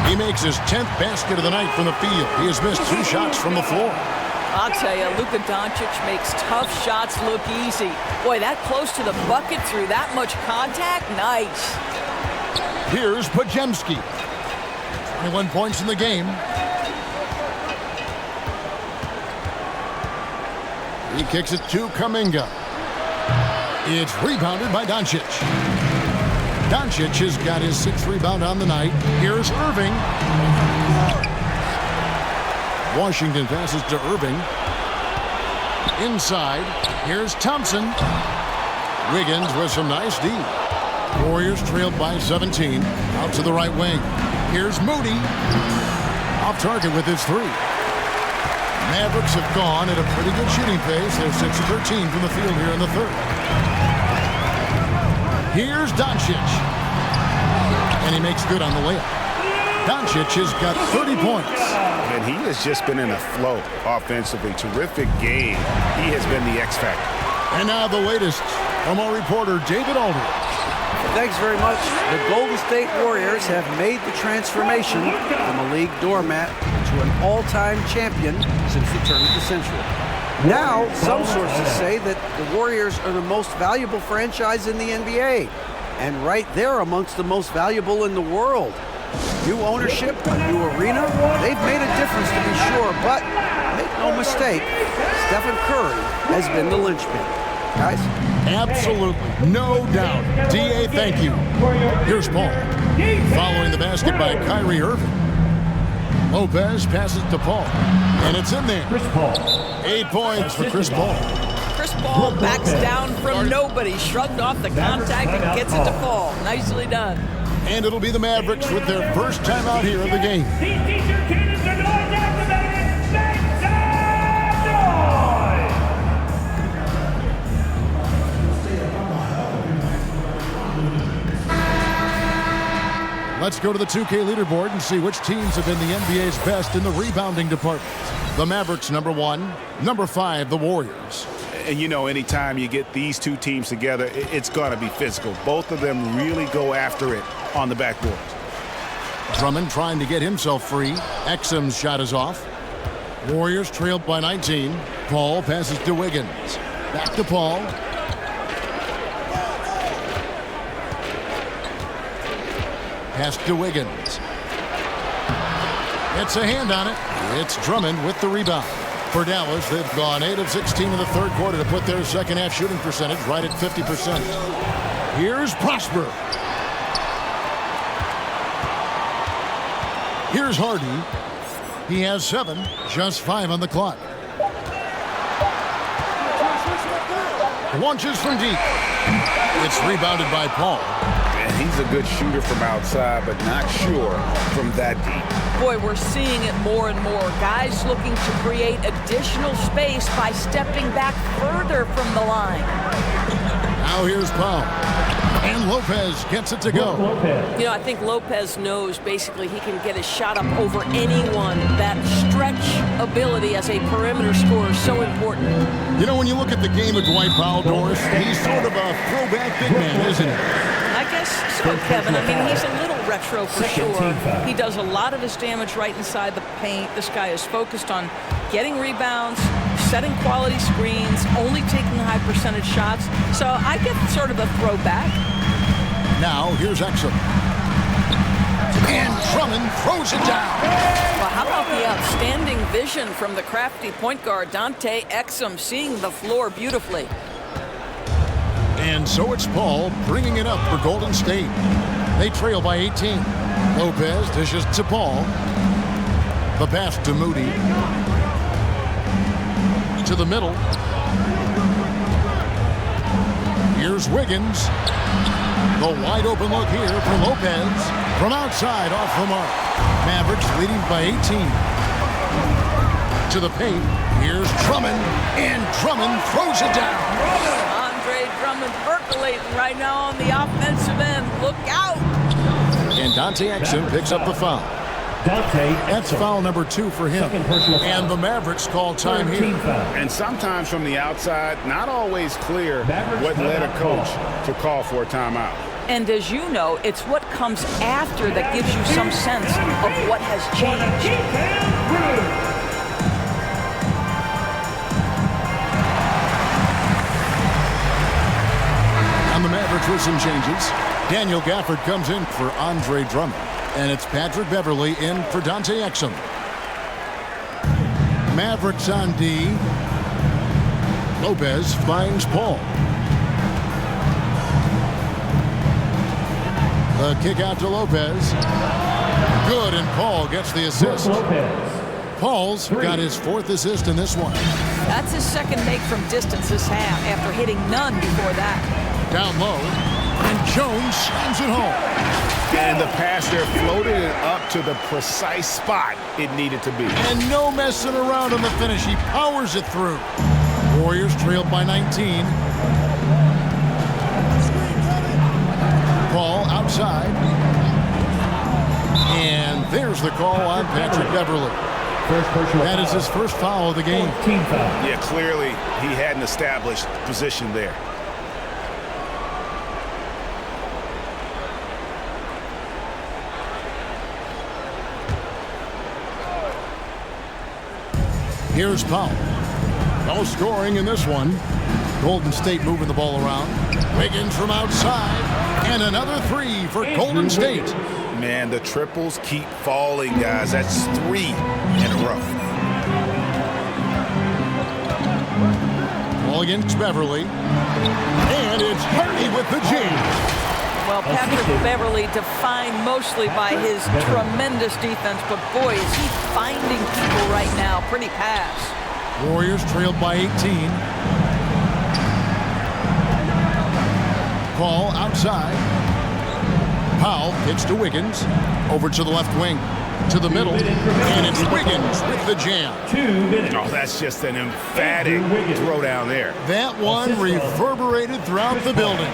He makes his 10th basket of the night from the field. He has missed 2 shots from the floor. I'll tell you, Luka Doncic makes tough shots look easy. Boy, that close to the bucket through that much contact, nice. Here's Podziemski. 21 points in the game. He kicks it to Kuminga. It's rebounded by Doncic. Doncic has got his 6th rebound on the night. Here's Irving. Washington passes to Irving. Inside, here's Thompson. Wiggins with some nice D. Warriors trailed by 17. Out to the right wing. Here's Moody. Off target with his three. Mavericks have gone at a pretty good shooting pace. They're 6 of 13 from the field here in the third. Here's Doncic. And he makes good on the layup. Doncic has got 30 points. And he has just been in a flow offensively. Terrific game. He has been the X factor. And now the latest from our reporter, David Aldridge. Thanks very much. The Golden State Warriors have made the transformation from a league doormat to an all-time champion since the turn of the century. Now, some sources say that the Warriors are the most valuable franchise in the NBA, and right there amongst the most valuable in the world. New ownership, a new arena, they've made a difference to be sure, but make no mistake, Stephen Curry has been the linchpin. Guys? Absolutely, no doubt. D.A., thank you. Here's Paul. Following the basket by Kyrie Irving. Lopez passes to Paul, and it's in there. 8 points for Chris Paul. Chris Paul backs down from nobody, shrugged off the contact and gets it to Paul. Nicely done. And it'll be the Mavericks with their first time out here in the game. Let's go to the 2K leaderboard and see which teams have been the NBA's best in the rebounding department. The Mavericks, number 1. Number 5, the Warriors. And you know, anytime you get these two teams together, it's going to be physical. Both of them really go after it on the backboard. Drummond trying to get himself free. Exum's shot is off. Warriors trailed by 19. Paul passes to Wiggins. Back to Paul. Pass to Wiggins. It's a hand on it. It's Drummond with the rebound. For Dallas, they've gone 8 of 16 in the third quarter to put their second half shooting percentage right at 50%. Here's Prosper. Here's Hardy. He has 7, just 5 on the clock. Launches from deep. It's rebounded by Paul. And he's a good shooter from outside, but not sure from that deep. Boy, we're seeing it more and more. Guys looking to create additional space by stepping back further from the line. Now here's Paul. And Lopez gets it to go. You know, I think Lopez knows basically he can get his shot up over anyone. That stretch ability as a perimeter scorer is so important. You know, when you look at the game of Dwight Powell, Doris, he's sort of a throwback big man, isn't he? I guess so, Kevin. I mean, he's a little retro for sure. He does a lot of his damage right inside the paint. This guy is focused on getting rebounds, setting quality screens, only taking high percentage shots. So I get sort of a throwback. Now here's Exum. And Drummond throws it down. Well, how about the outstanding vision from the crafty point guard, Dante Exum, seeing the floor beautifully. And so it's Paul bringing it up for Golden State. They trail by 18. Lopez dishes to Paul. The pass to Moody. To the middle. Here's Wiggins. The wide open look here for Lopez. From outside, off the mark. Mavericks leading by 18. To the paint. Here's Drummond. And Drummond throws it down. Drummond percolating right now on the offensive end. Look out! And Dante Exum picks up the foul. That's foul number 2 for him. And the Mavericks call time here. And sometimes from the outside, not always clear what led a coach to call for a timeout. And as you know, it's what comes after that gives you some sense of what has changed. And the Mavericks with some changes. Daniel Gafford comes in for Andre Drummond. And it's Patrick Beverly in for Dante Exum. Mavericks on D. Lopez finds Paul. The kick out to Lopez. Good, and Paul gets the assist. Paul's got his 4th assist in this one. That's his 2nd make from distance this half after hitting none before that. Down low, and Jones slams it home. And the pass there floated it up to the precise spot it needed to be. And no messing around on the finish. He powers it through. Warriors trailed by 19. Ball outside. And there's the call on Patrick Beverly. That is his first foul of the game. Team foul. Yeah, clearly he hadn't established position there. Here's Powell. No scoring in this one. Golden State moving the ball around. Wiggins from outside. And another 3 for Golden State. Man, the triples keep falling, guys. That's 3 in a row. Ball against Beverly. And it's Hardy with the jam. Well, Patrick Beverly defined mostly by his tremendous defense, but boy, is he finding people right now. Pretty pass. Warriors trailed by 18. Ball outside. Powell kicks to Wiggins. Over to the left wing. To the middle. And it's Wiggins with the jam. 2 minutes. Oh, that's just an emphatic throw down there. That one reverberated throughout the building.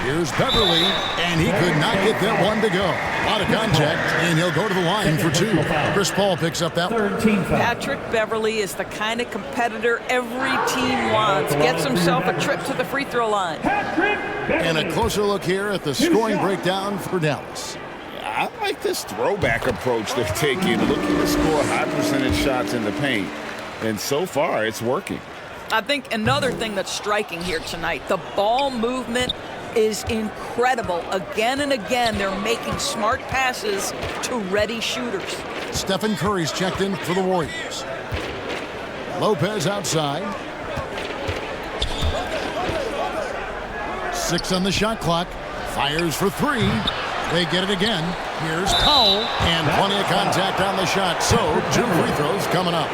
Here's Beverly, and he could not get that one to go. A lot of contact, and he'll go to the line for 2. Chris Paul picks up that one. Patrick Beverly is the kind of competitor every team wants. Gets himself a trip to the free throw line. And a closer look here at the scoring breakdown for Dallas. I like this throwback approach they're taking, looking to score high percentage shots in the paint. And so far, it's working. I think another thing that's striking here tonight, the ball movement is incredible. Again and again, they're making smart passes to ready shooters. Stephen Curry's checked in for the Warriors. Lopez outside. 6 on the shot clock. Fires for 3. They get it again. Here's Powell, and plenty of contact on the shot. So, 2 free throws coming up.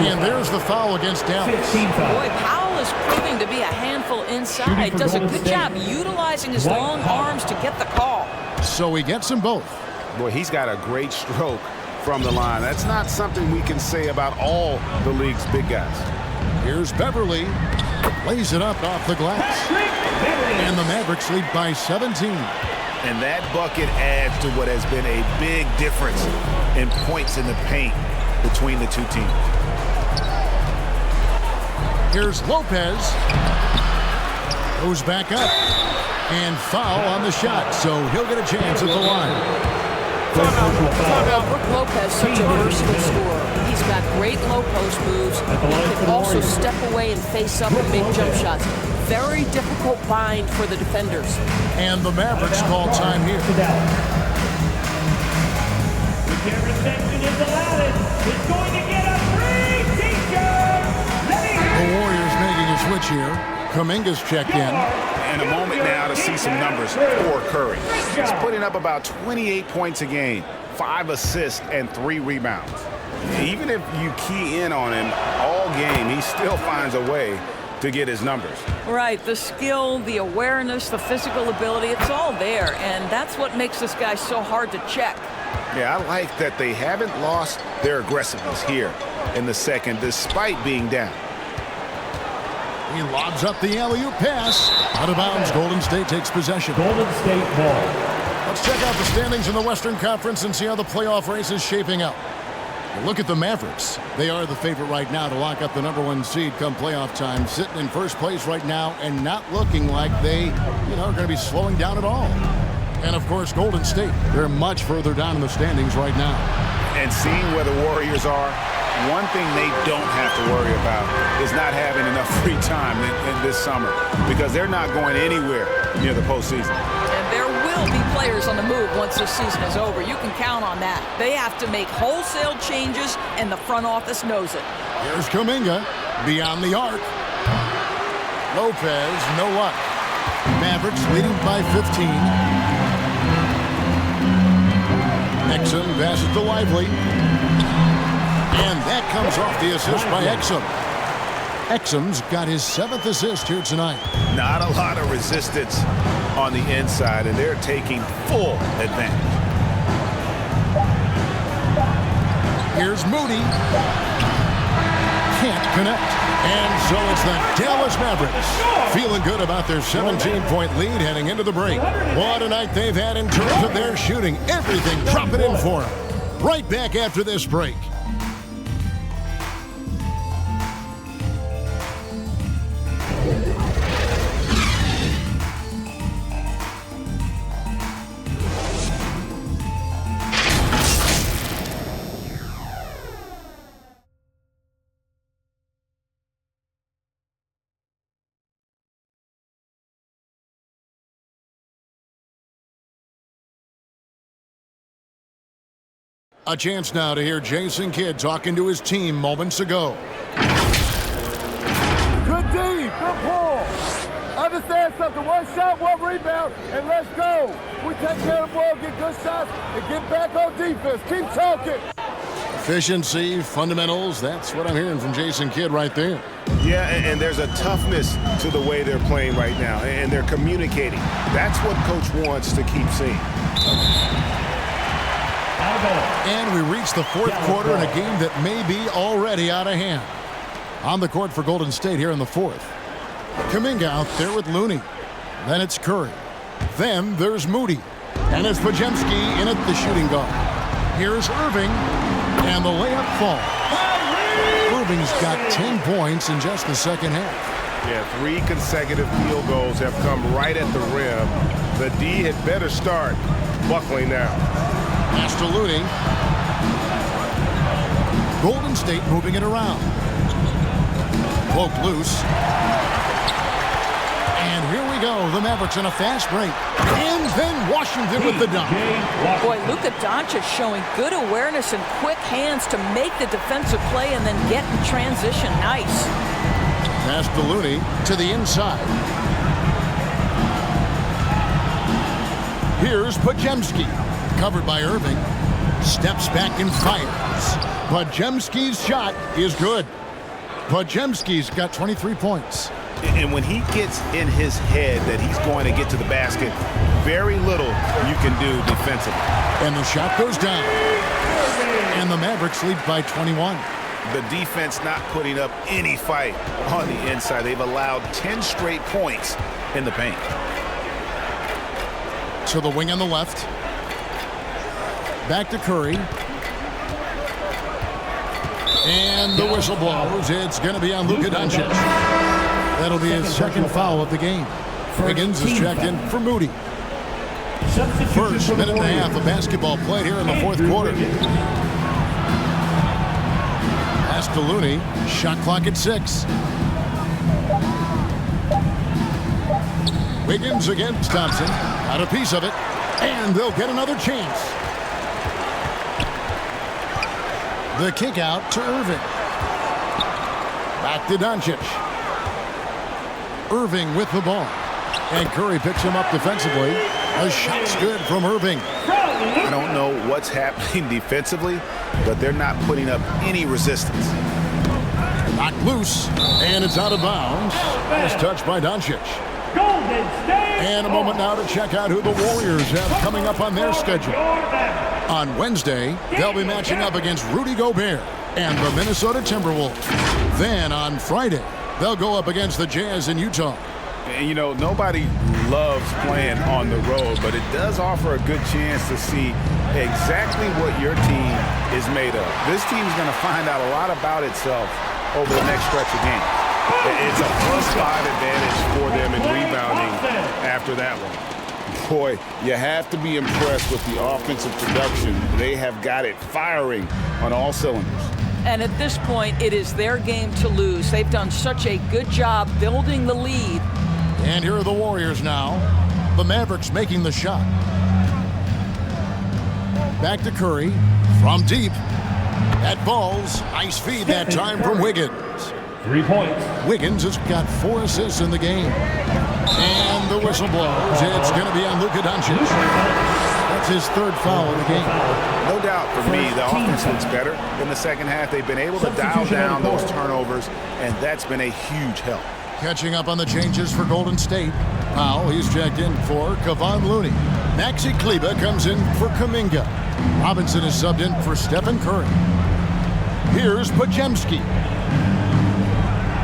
And there's the foul against Dallas. Boy, Powell is proving to be a handful inside. Does a good job utilizing his long arms to get the call. So he gets them both. Boy, he's got a great stroke from the line. That's not something we can say about all the league's big guys. Here's Beverly. Lays it up off the glass. And the Mavericks lead by 17. And that bucket adds to what has been a big difference in points in the paint between the two teams. Here's Lopez. Goes back up. And foul on the shot, so he'll get a chance at the line. Brook Lopez, such a versatile scorer. He's got great low post moves. He can also step away and face up and make jump shots. Very difficult bind for the defenders. And the Mavericks call time here. The camera section is allowed. It's going to get a free t-shirt. The Warriors making a switch here. Kuminga's checked in. And a moment now to see some numbers for Curry. He's putting up about 28 points a game, 5 assists, and 3 rebounds. Even if you key in on him all game, he still finds a way to get his numbers. Right, the skill, the awareness, the physical ability, it's all there, and that's what makes this guy so hard to check. Yeah, I like that they haven't lost their aggressiveness here in the second, despite being down. He lobs up the alley-oop pass. Out of bounds, Golden State takes possession. Golden State ball. Let's check out the standings in the Western Conference and see how the playoff race is shaping up. Look at the Mavericks. They are the favorite right now to lock up the #1 seed come playoff time, sitting in first place right now and not looking like they, are going to be slowing down at all. And, of course, Golden State, they're much further down in the standings right now. And seeing where the Warriors are, one thing they don't have to worry about is not having enough free time in this summer, because they're not going anywhere near the postseason. And there will be players on the move once this season is over. You can count on that. They have to make wholesale changes, and the front office knows it. Here's Kuminga beyond the arc. Lopez, no luck. Mavericks leading by 15. Exum passes to Lively. And that comes off the assist by Exum. Exum's got his 7th assist here tonight. Not a lot of resistance on the inside, and they're taking full advantage. Here's Moody. Can't connect. And so it's the Dallas Mavericks feeling good about their 17-point lead heading into the break. What a night they've had in terms of their shooting. Everything dropping in for them. Right back after this break. A chance now to hear Jason Kidd talking to his team moments ago. Good D, good pull. Understand something, one shot, one rebound, and let's go. We take care of the ball, get good shots, and get back on defense. Keep talking. Efficiency, fundamentals, that's what I'm hearing from Jason Kidd right there. Yeah, and there's a toughness to the way they're playing right now, and they're communicating. That's what Coach wants to keep seeing. And we reach the 4th quarter in a game that may be already out of hand. On the court for Golden State here in the 4th. Kuminga out there with Looney. Then it's Curry. Then there's Moody. And it's Podziemski in at the shooting guard. Here's Irving. And the layup falls. Irving's got 10 points in just the second half. Yeah, 3 consecutive field goals have come right at the rim. The D had better start buckling now. Pass to Looney. Golden State moving it around. Poke loose. And here we go. The Mavericks in a fast break. And then Washington with the dunk. Boy, Luka Doncic showing good awareness and quick hands to make the defensive play and then get in transition. Nice. Pass to Looney to the inside. Here's Podziemski. Covered by Irving. Steps back and fires. Podziemski's shot is good. Podziemski's got 23 points. And when he gets in his head that he's going to get to the basket, very little you can do defensively. And the shot goes down. And the Mavericks lead by 21. The defense not putting up any fight on the inside. They've allowed 10 straight points in the paint. To the wing on the left. Back to Curry. And the whistle blows. It's going to be on Luka Doncic. That'll be his 2nd foul of the game. Wiggins is checked in for Moody. First minute and a half of basketball played here in the 4th quarter. Pass to Looney. Shot clock at 6. Wiggins against Thompson. Got a piece of it. And they'll get another chance. The kick out to Irving. Back to Doncic. Irving with the ball. And Curry picks him up defensively. A shot's good from Irving. I don't know what's happening defensively, but they're not putting up any resistance. Knocked loose, and it's out of bounds. Nice touch by Doncic. And a moment now to check out who the Warriors have coming up on their schedule. On Wednesday, they'll be matching up against Rudy Gobert and the Minnesota Timberwolves. Then on Friday, they'll go up against the Jazz in Utah. And you know, nobody loves playing on the road, but it does offer a good chance to see exactly what your team is made of. This team is going to find out a lot about itself over the next stretch of games. It's a +5 advantage for them in rebounding after that one. Boy, you have to be impressed with the offensive production. They have got it firing on all cylinders. And at this point, it is their game to lose. They've done such a good job building the lead. And here are the Warriors now. The Mavericks making the shot. Back to Curry from deep. That ball's nice feed that time from Wiggins. 3 points. Wiggins has got 4 assists in the game. And the whistle blows. It's going to be on Luka Doncic. That's his third foul of the game. No doubt for me, the offense looks better in the second half. They've been able to dial down those turnovers, and that's been a huge help. Catching up on the changes for Golden State. Powell, he's checked in for Kevon Looney. Maxi Kleber comes in for Kuminga. Robinson is subbed in for Stephen Curry. Here's Podziemski.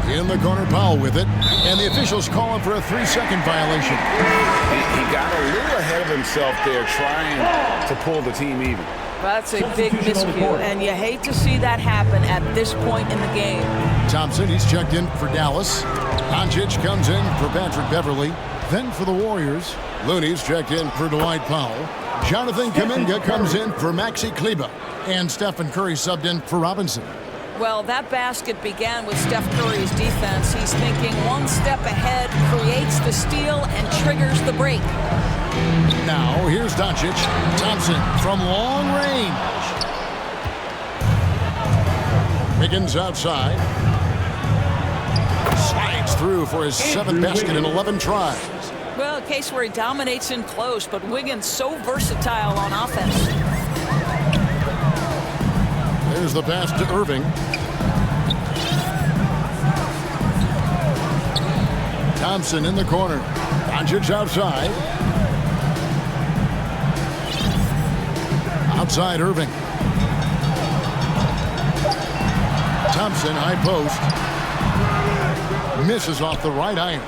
In the corner, Powell with it. And the officials calling for a 3-second violation. He got a little ahead of himself there trying to pull the team even. That's a big miscue, and you hate to see that happen at this point in the game. Thompson, he's checked in for Dallas. Doncic comes in for Patrick Beverly. Then for the Warriors, Looney's checked in for Dwight Powell. Jonathan Kuminga comes in for Maxi Kleber. And Stephen Curry subbed in for Robinson. Well, that basket began with Steph Curry's defense. He's thinking one step ahead, creates the steal, and triggers the break. Now, here's Doncic. Thompson from long range. Wiggins outside. Slides through for his 7th basket in 11 tries. Well, a case where he dominates in close, but Wiggins so versatile on offense. There's the pass to Irving. Thompson in the corner. Doncic outside. Outside Irving. Thompson, high post. Misses off the right iron.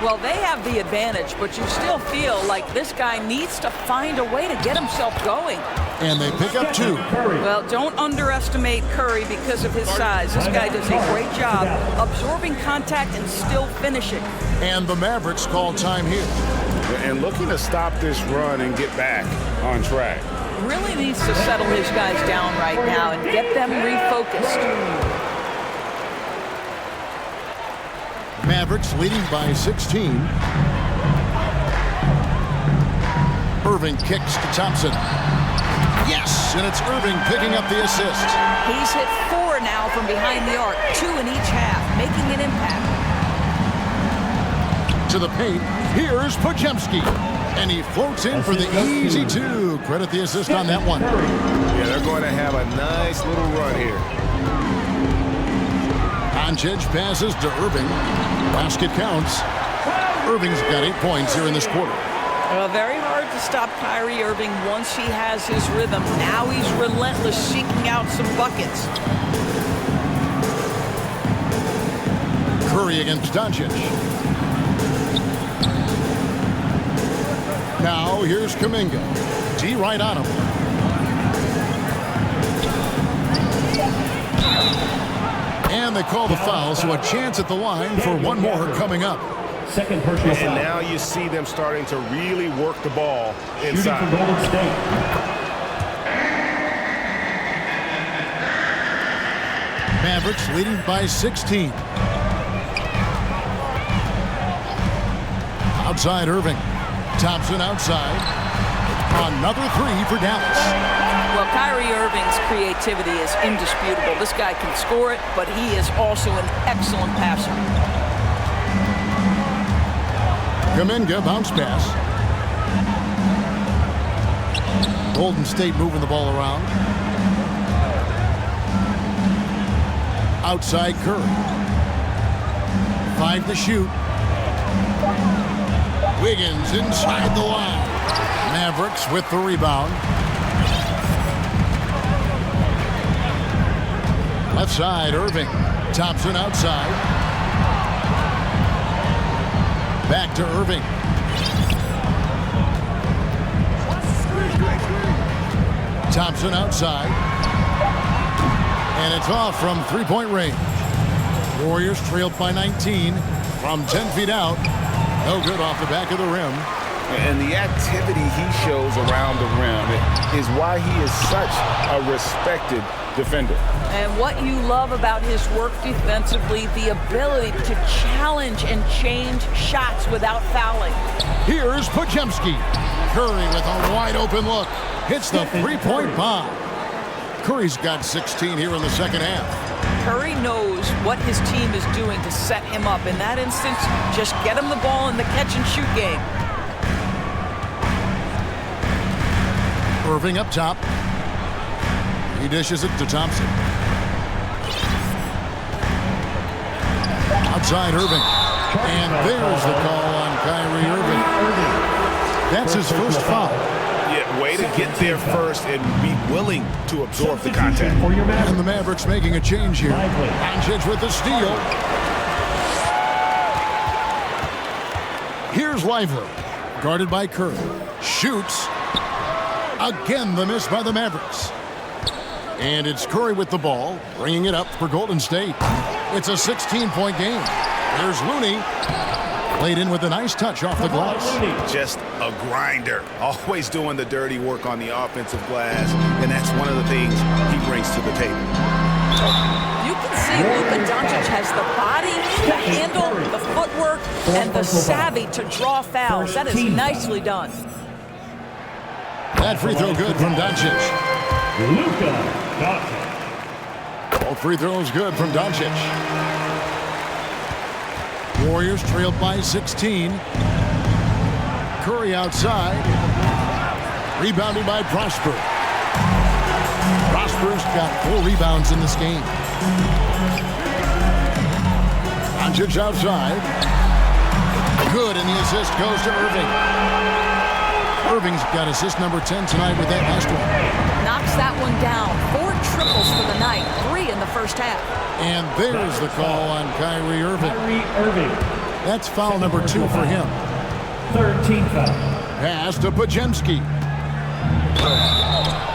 Well, they have the advantage, but you still feel like this guy needs to find a way to get himself going. And they pick up 2. Well, don't underestimate Curry because of his size. This guy does a great job absorbing contact and still finishing. And the Mavericks call time here. And looking to stop this run and get back on track. Really needs to settle his guys down right now and get them refocused. Mavericks leading by 16. Irving kicks to Thompson. Yes, and it's Irving picking up the assist. He's hit 4 now from behind the arc, 2 in each half, making an impact. To the paint, here's Podziemski. And he floats in for the easy 2. Credit the assist on that one. Yeah, they're going to have a nice little run here. Doncic passes to Irving. Basket counts. Irving's got 8 points here in this quarter. Well, very hard to stop Kyrie Irving once he has his rhythm. Now he's relentless, seeking out some buckets. Curry against Doncic. Now here's Kuminga. D right on him. And they call the foul, so a chance at the line for one more coming up. Second personal foul. And now you see them starting to really work the ball inside. Shooting for Golden State. Mavericks leading by 16. Outside Irving. Thompson outside. Another 3 for Dallas. Well, Kyrie Irving's creativity is indisputable. This guy can score it, but he is also an excellent passer. Kuminga bounce pass. Golden State moving the ball around. Outside Curry. 5 to shoot. Wiggins inside the line. Mavericks with the rebound. Left side, Irving. Thompson outside. Back to Irving. Thompson outside. And it's off from 3-point range. Warriors trailed by 19 from 10 feet out. No good off the back of the rim. And the activity he shows around the rim is why he is such a respected defender. And what you love about his work defensively, the ability to challenge and change shots without fouling. Here's Podziemski. Curry with a wide open look. Hits the 3-point bomb. Curry's got 16 here in the second half. Curry knows what his team is doing to set him up. In that instance, just get him the ball in the catch and shoot game. Irving up top. He dishes it to Thompson. Outside Irving. And there's the call on Kyrie Irving. That's his first foul. Yeah, way to get there first and be willing to absorb the contact. And the Mavericks making a change here. Doncic with the steal. Here's Lively. Guarded by Curry. Shoots. Again, the miss by the Mavericks. And it's Curry with the ball, bringing it up for Golden State. It's a 16-point game. There's Looney. Played in with a nice touch off the glass. Just a grinder. Always doing the dirty work on the offensive glass. And that's one of the things he brings to the table. You can see Luka Doncic has the body, the handle, the footwork, and the savvy to draw fouls. That is nicely done. That free throw good from Doncic. Luka Doncic. All free throws good from Doncic. Warriors trailed by 16. Curry outside. Rebounded by Prosper. Prosper's got 4 rebounds in this game. Doncic outside. Good, and the assist goes to Irving. Irving's got assist number 10 tonight with that last one. Knocks that one down. 4 triples for the night. 3 in the first half. And there's the call on Kyrie Irving. Kyrie Irving. That's foul number 2 for him. Third team foul. Pass to Podziemski.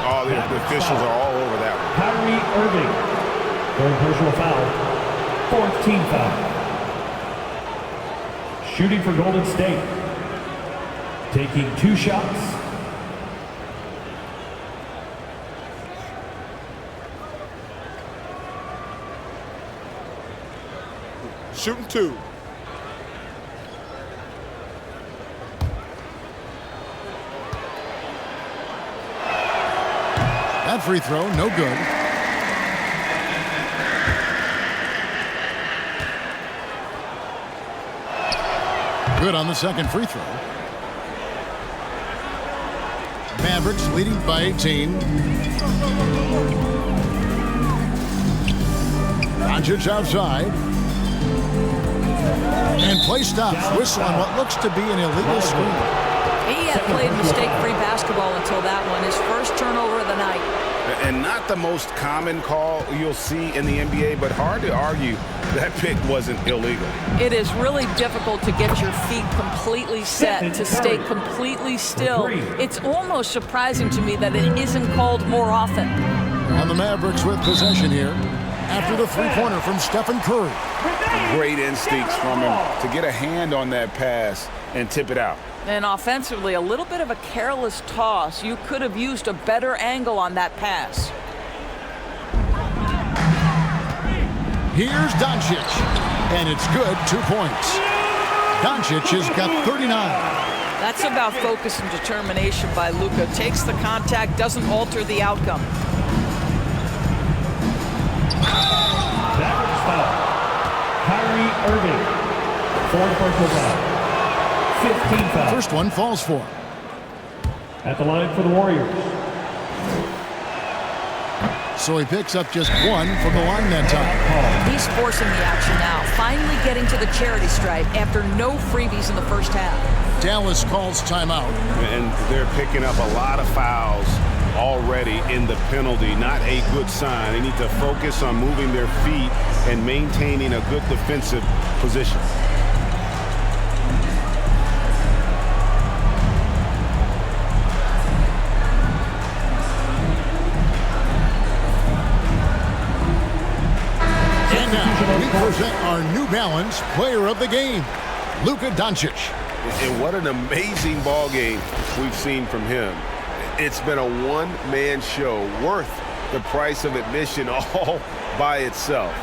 Oh, the officials are all over that one. Kyrie Irving. Third personal foul. Fourth team foul. Shooting for Golden State. Taking 2 shots. Shooting 2. That free throw, no good. Good on the second free throw. Mavericks leading by 18. Doncic outside. And play stops. Whistle on what looks to be an illegal screen. He had played mistake-free basketball until that one. His first turnover of the night. And not the most common call you'll see in the NBA, but hard to argue that pick wasn't illegal. It is really difficult to get your feet completely set, to stay completely still. It's almost surprising to me that it isn't called more often. And the Mavericks with possession here after the three-pointer from Stephen Curry. Great instincts from him to get a hand on that pass and tip it out. And offensively, a little bit of a careless toss. You could have used a better angle on that pass. Here's Doncic, and it's good, 2 points. Doncic has got 39. That's about focus and determination by Luka. Takes the contact, doesn't alter the outcome. Mavericks foul. Kyrie Irving. Fourth personal foul. 15 foul. First one falls for him. At the line for the Warriors. So he picks up just 1 from the line that time. He's forcing the action now, finally getting to the charity stripe after no freebies in the first half. Dallas calls timeout. And they're picking up a lot of fouls already in the penalty. Not a good sign. They need to focus on moving their feet and maintaining a good defensive position. We present our New Balance Player of the Game, Luka Doncic. And what an amazing ball game we've seen from him. It's been a one-man show worth the price of admission all by itself.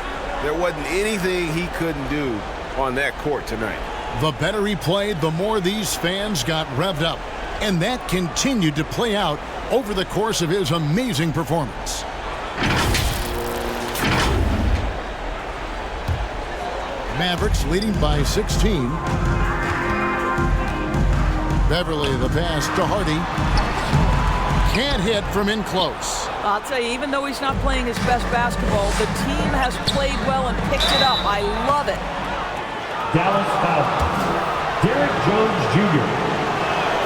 There wasn't anything he couldn't do on that court tonight. The better he played, the more these fans got revved up. And that continued to play out over the course of his amazing performance. Mavericks leading by 16. Beverly the pass to Hardy. Can't hit from in close. I'll tell you, even though he's not playing his best basketball, the team has played well and picked it up. I love it. Dallas foul. Derek Jones Jr.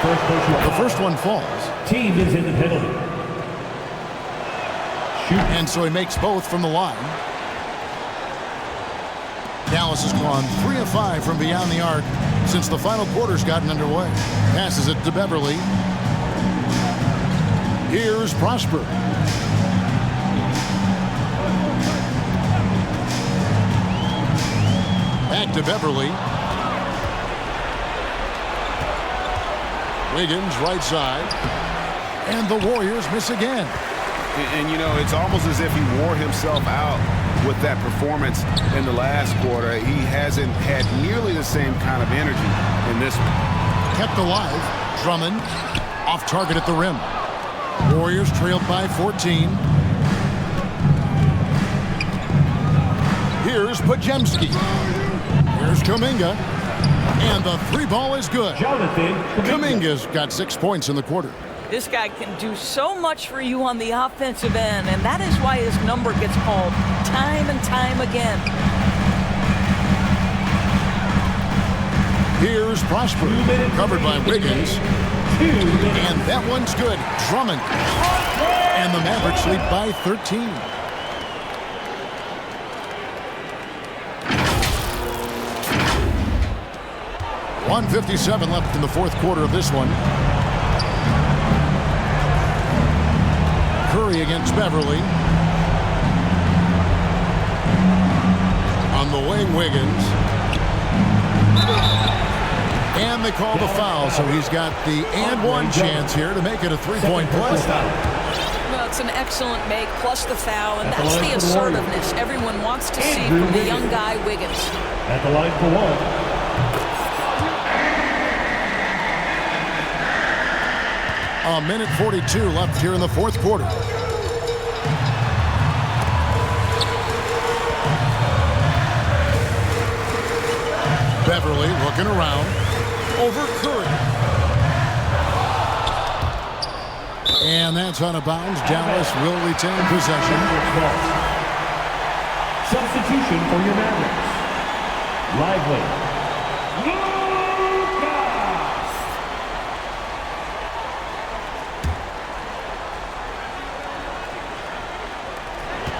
The first one falls. Team is in the penalty. Shoot. And so he makes both from the line. Dallas has gone 3 of 5 from beyond the arc since the final quarter's gotten underway. Passes it to Beverly. Here's Prosper. Back to Beverly. Wiggins right side. And the Warriors miss again. And you know, it's almost as if he wore himself out with that performance in the last quarter. He hasn't had nearly the same kind of energy in this one. Kept alive. Drummond off target at the rim. Warriors trailed by 14. Here's Pajemski. Here's Kuminga. And the 3 ball is good. Kuminga's got 6 points in the quarter. This guy can do so much for you on the offensive end, and that is why his number gets called time and time again. Here's Prosper, covered by Wiggins. And that one's good. Drummond. And the Mavericks lead by 13. .157 left in the fourth quarter of this one. Curry against Beverly. On the wing, Wiggins. And they call the foul, so he's got the and one chance here to make it a 3-point play. Well, it's an excellent make, plus the foul, and that's the assertiveness everyone wants to see from the young guy, Wiggins. At the line for one. A minute 42 left here in the fourth quarter. Beverly looking around. Over Curry. And that's out of bounds. Dallas will retain possession. Substitution for your Mavericks. Lively.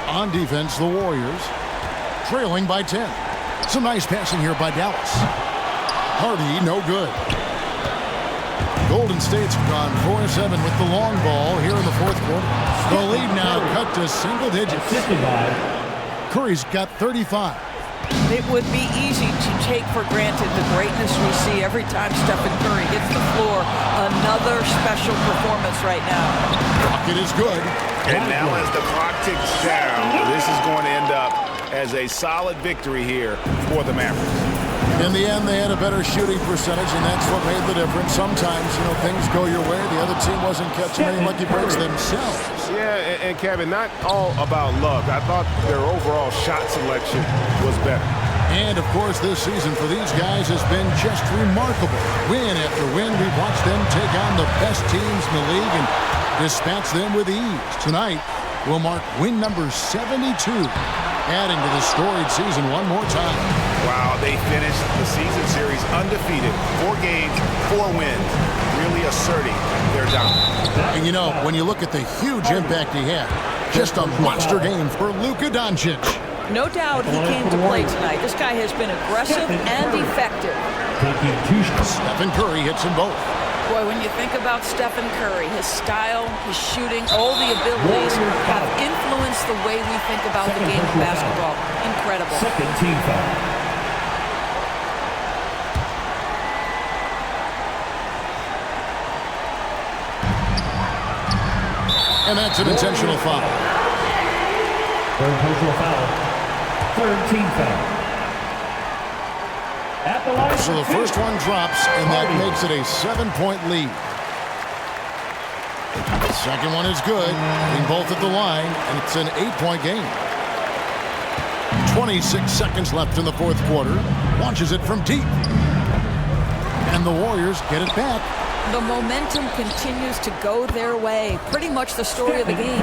On defense, the Warriors trailing by 10. Some nice passing here by Dallas. Hardy, no good. Golden State's gone 4-7 with the long ball here in the fourth quarter. The lead now cut to single digits. Curry's got 35. It would be easy to take for granted the greatness we see every time Stephen Curry hits the floor. Another special performance right now. Bucket is good. And now as the clock ticks down, this is going to end up as a solid victory here for the Mavericks. In the end, they had a better shooting percentage, and that's what made the difference. Sometimes, you know, things go your way. The other team wasn't catching any lucky breaks themselves. Yeah, and Kevin, not all about luck. I thought their overall shot selection was better. And, of course, this season for these guys has been just remarkable. Win after win, we've watched them take on the best teams in the league and dispatch them with ease. Tonight will mark win number 72, adding to the storied season one more time. Wow, they finished the season series undefeated. 4 games, 4 wins, really asserting their dominance. And, you know, when you look at the huge impact he had, just a monster game for Luka Doncic. No doubt he came to play tonight. This guy has been aggressive and effective. Stephen Curry hits them both. Boy, when you think about Stephen Curry, his style, his shooting, all the abilities have influenced the way we think about the game of basketball. Incredible. Second team foul. And that's an intentional foul. Third personal foul. Third team foul. At the line. So the first one drops, and that makes it a 7-point lead. The second one is good, being both at the line, and it's an 8-point game. 26 seconds left in the fourth quarter. Launches it from deep. And the Warriors get it back. The momentum continues to go their way. Pretty much the story of the game.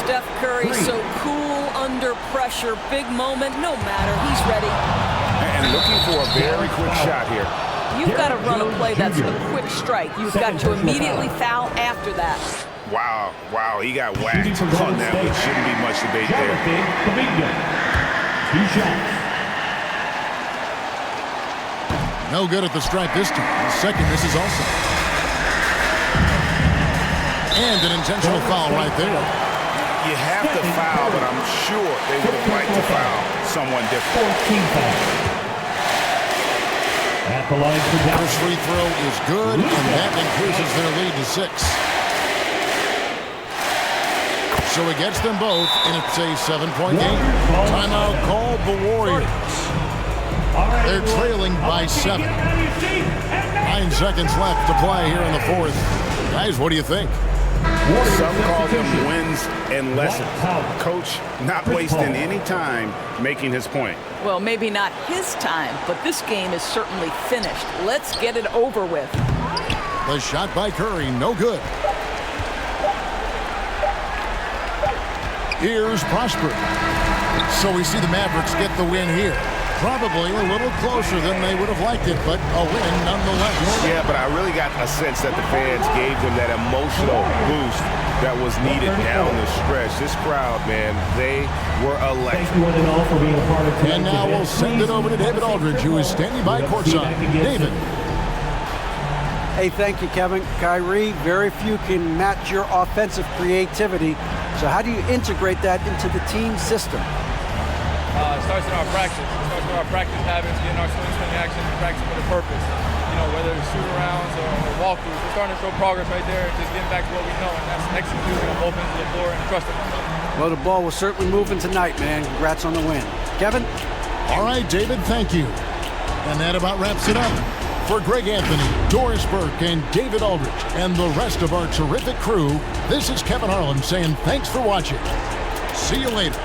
Steph Curry so cool under pressure. Big moment, no matter. He's ready. And looking for a very quick shot here. You've got to run a play that's a quick strike. You've got to immediately foul after that. Wow, he got whacked on that, which shouldn't be much debate there. 2 shots. No good at the stripe this time. Second misses also. And an intentional foul right there. You have to foul, but I'm sure they would have liked to foul someone different. 14 fouls. At the line for down. First free throw is good, and that increases their lead to 6. So it gets them both, and it's a 7-point game. Timeout called the Warriors. They're trailing by 7. 9 seconds left to play here in the fourth. Guys, what do you think? Some call them wins and lessons. Coach not wasting any time making his point. Well, maybe not his time, but this game is certainly finished. Let's get it over with. The shot by Curry, no good. Here's Prosper. So we see the Mavericks get the win here. Probably a little closer than they would have liked it, but a win nonetheless. Yeah, but I really got a sense that the fans gave them that emotional boost that was needed down the stretch. This crowd, man, they were electric. And now we'll send it over to David Aldridge, who is standing by courtside. David. Hey, thank you, Kevin. Kyrie, very few can match your offensive creativity. So how do you integrate that into the team system? It starts in our practice. It starts with our practice habits, getting our swing action, practicing with a purpose. You know, whether it's shoot-arounds or walkthroughs, we're starting to show progress right there, just getting back to what we know, and that's executing on both ends of the floor and trusting them. Well, the ball was certainly moving tonight, man. Congrats on the win. Kevin? All right, David, thank you. And that about wraps it up. For Greg Anthony, Doris Burke, and David Aldridge, and the rest of our terrific crew, this is Kevin Harlan saying thanks for watching. See you later.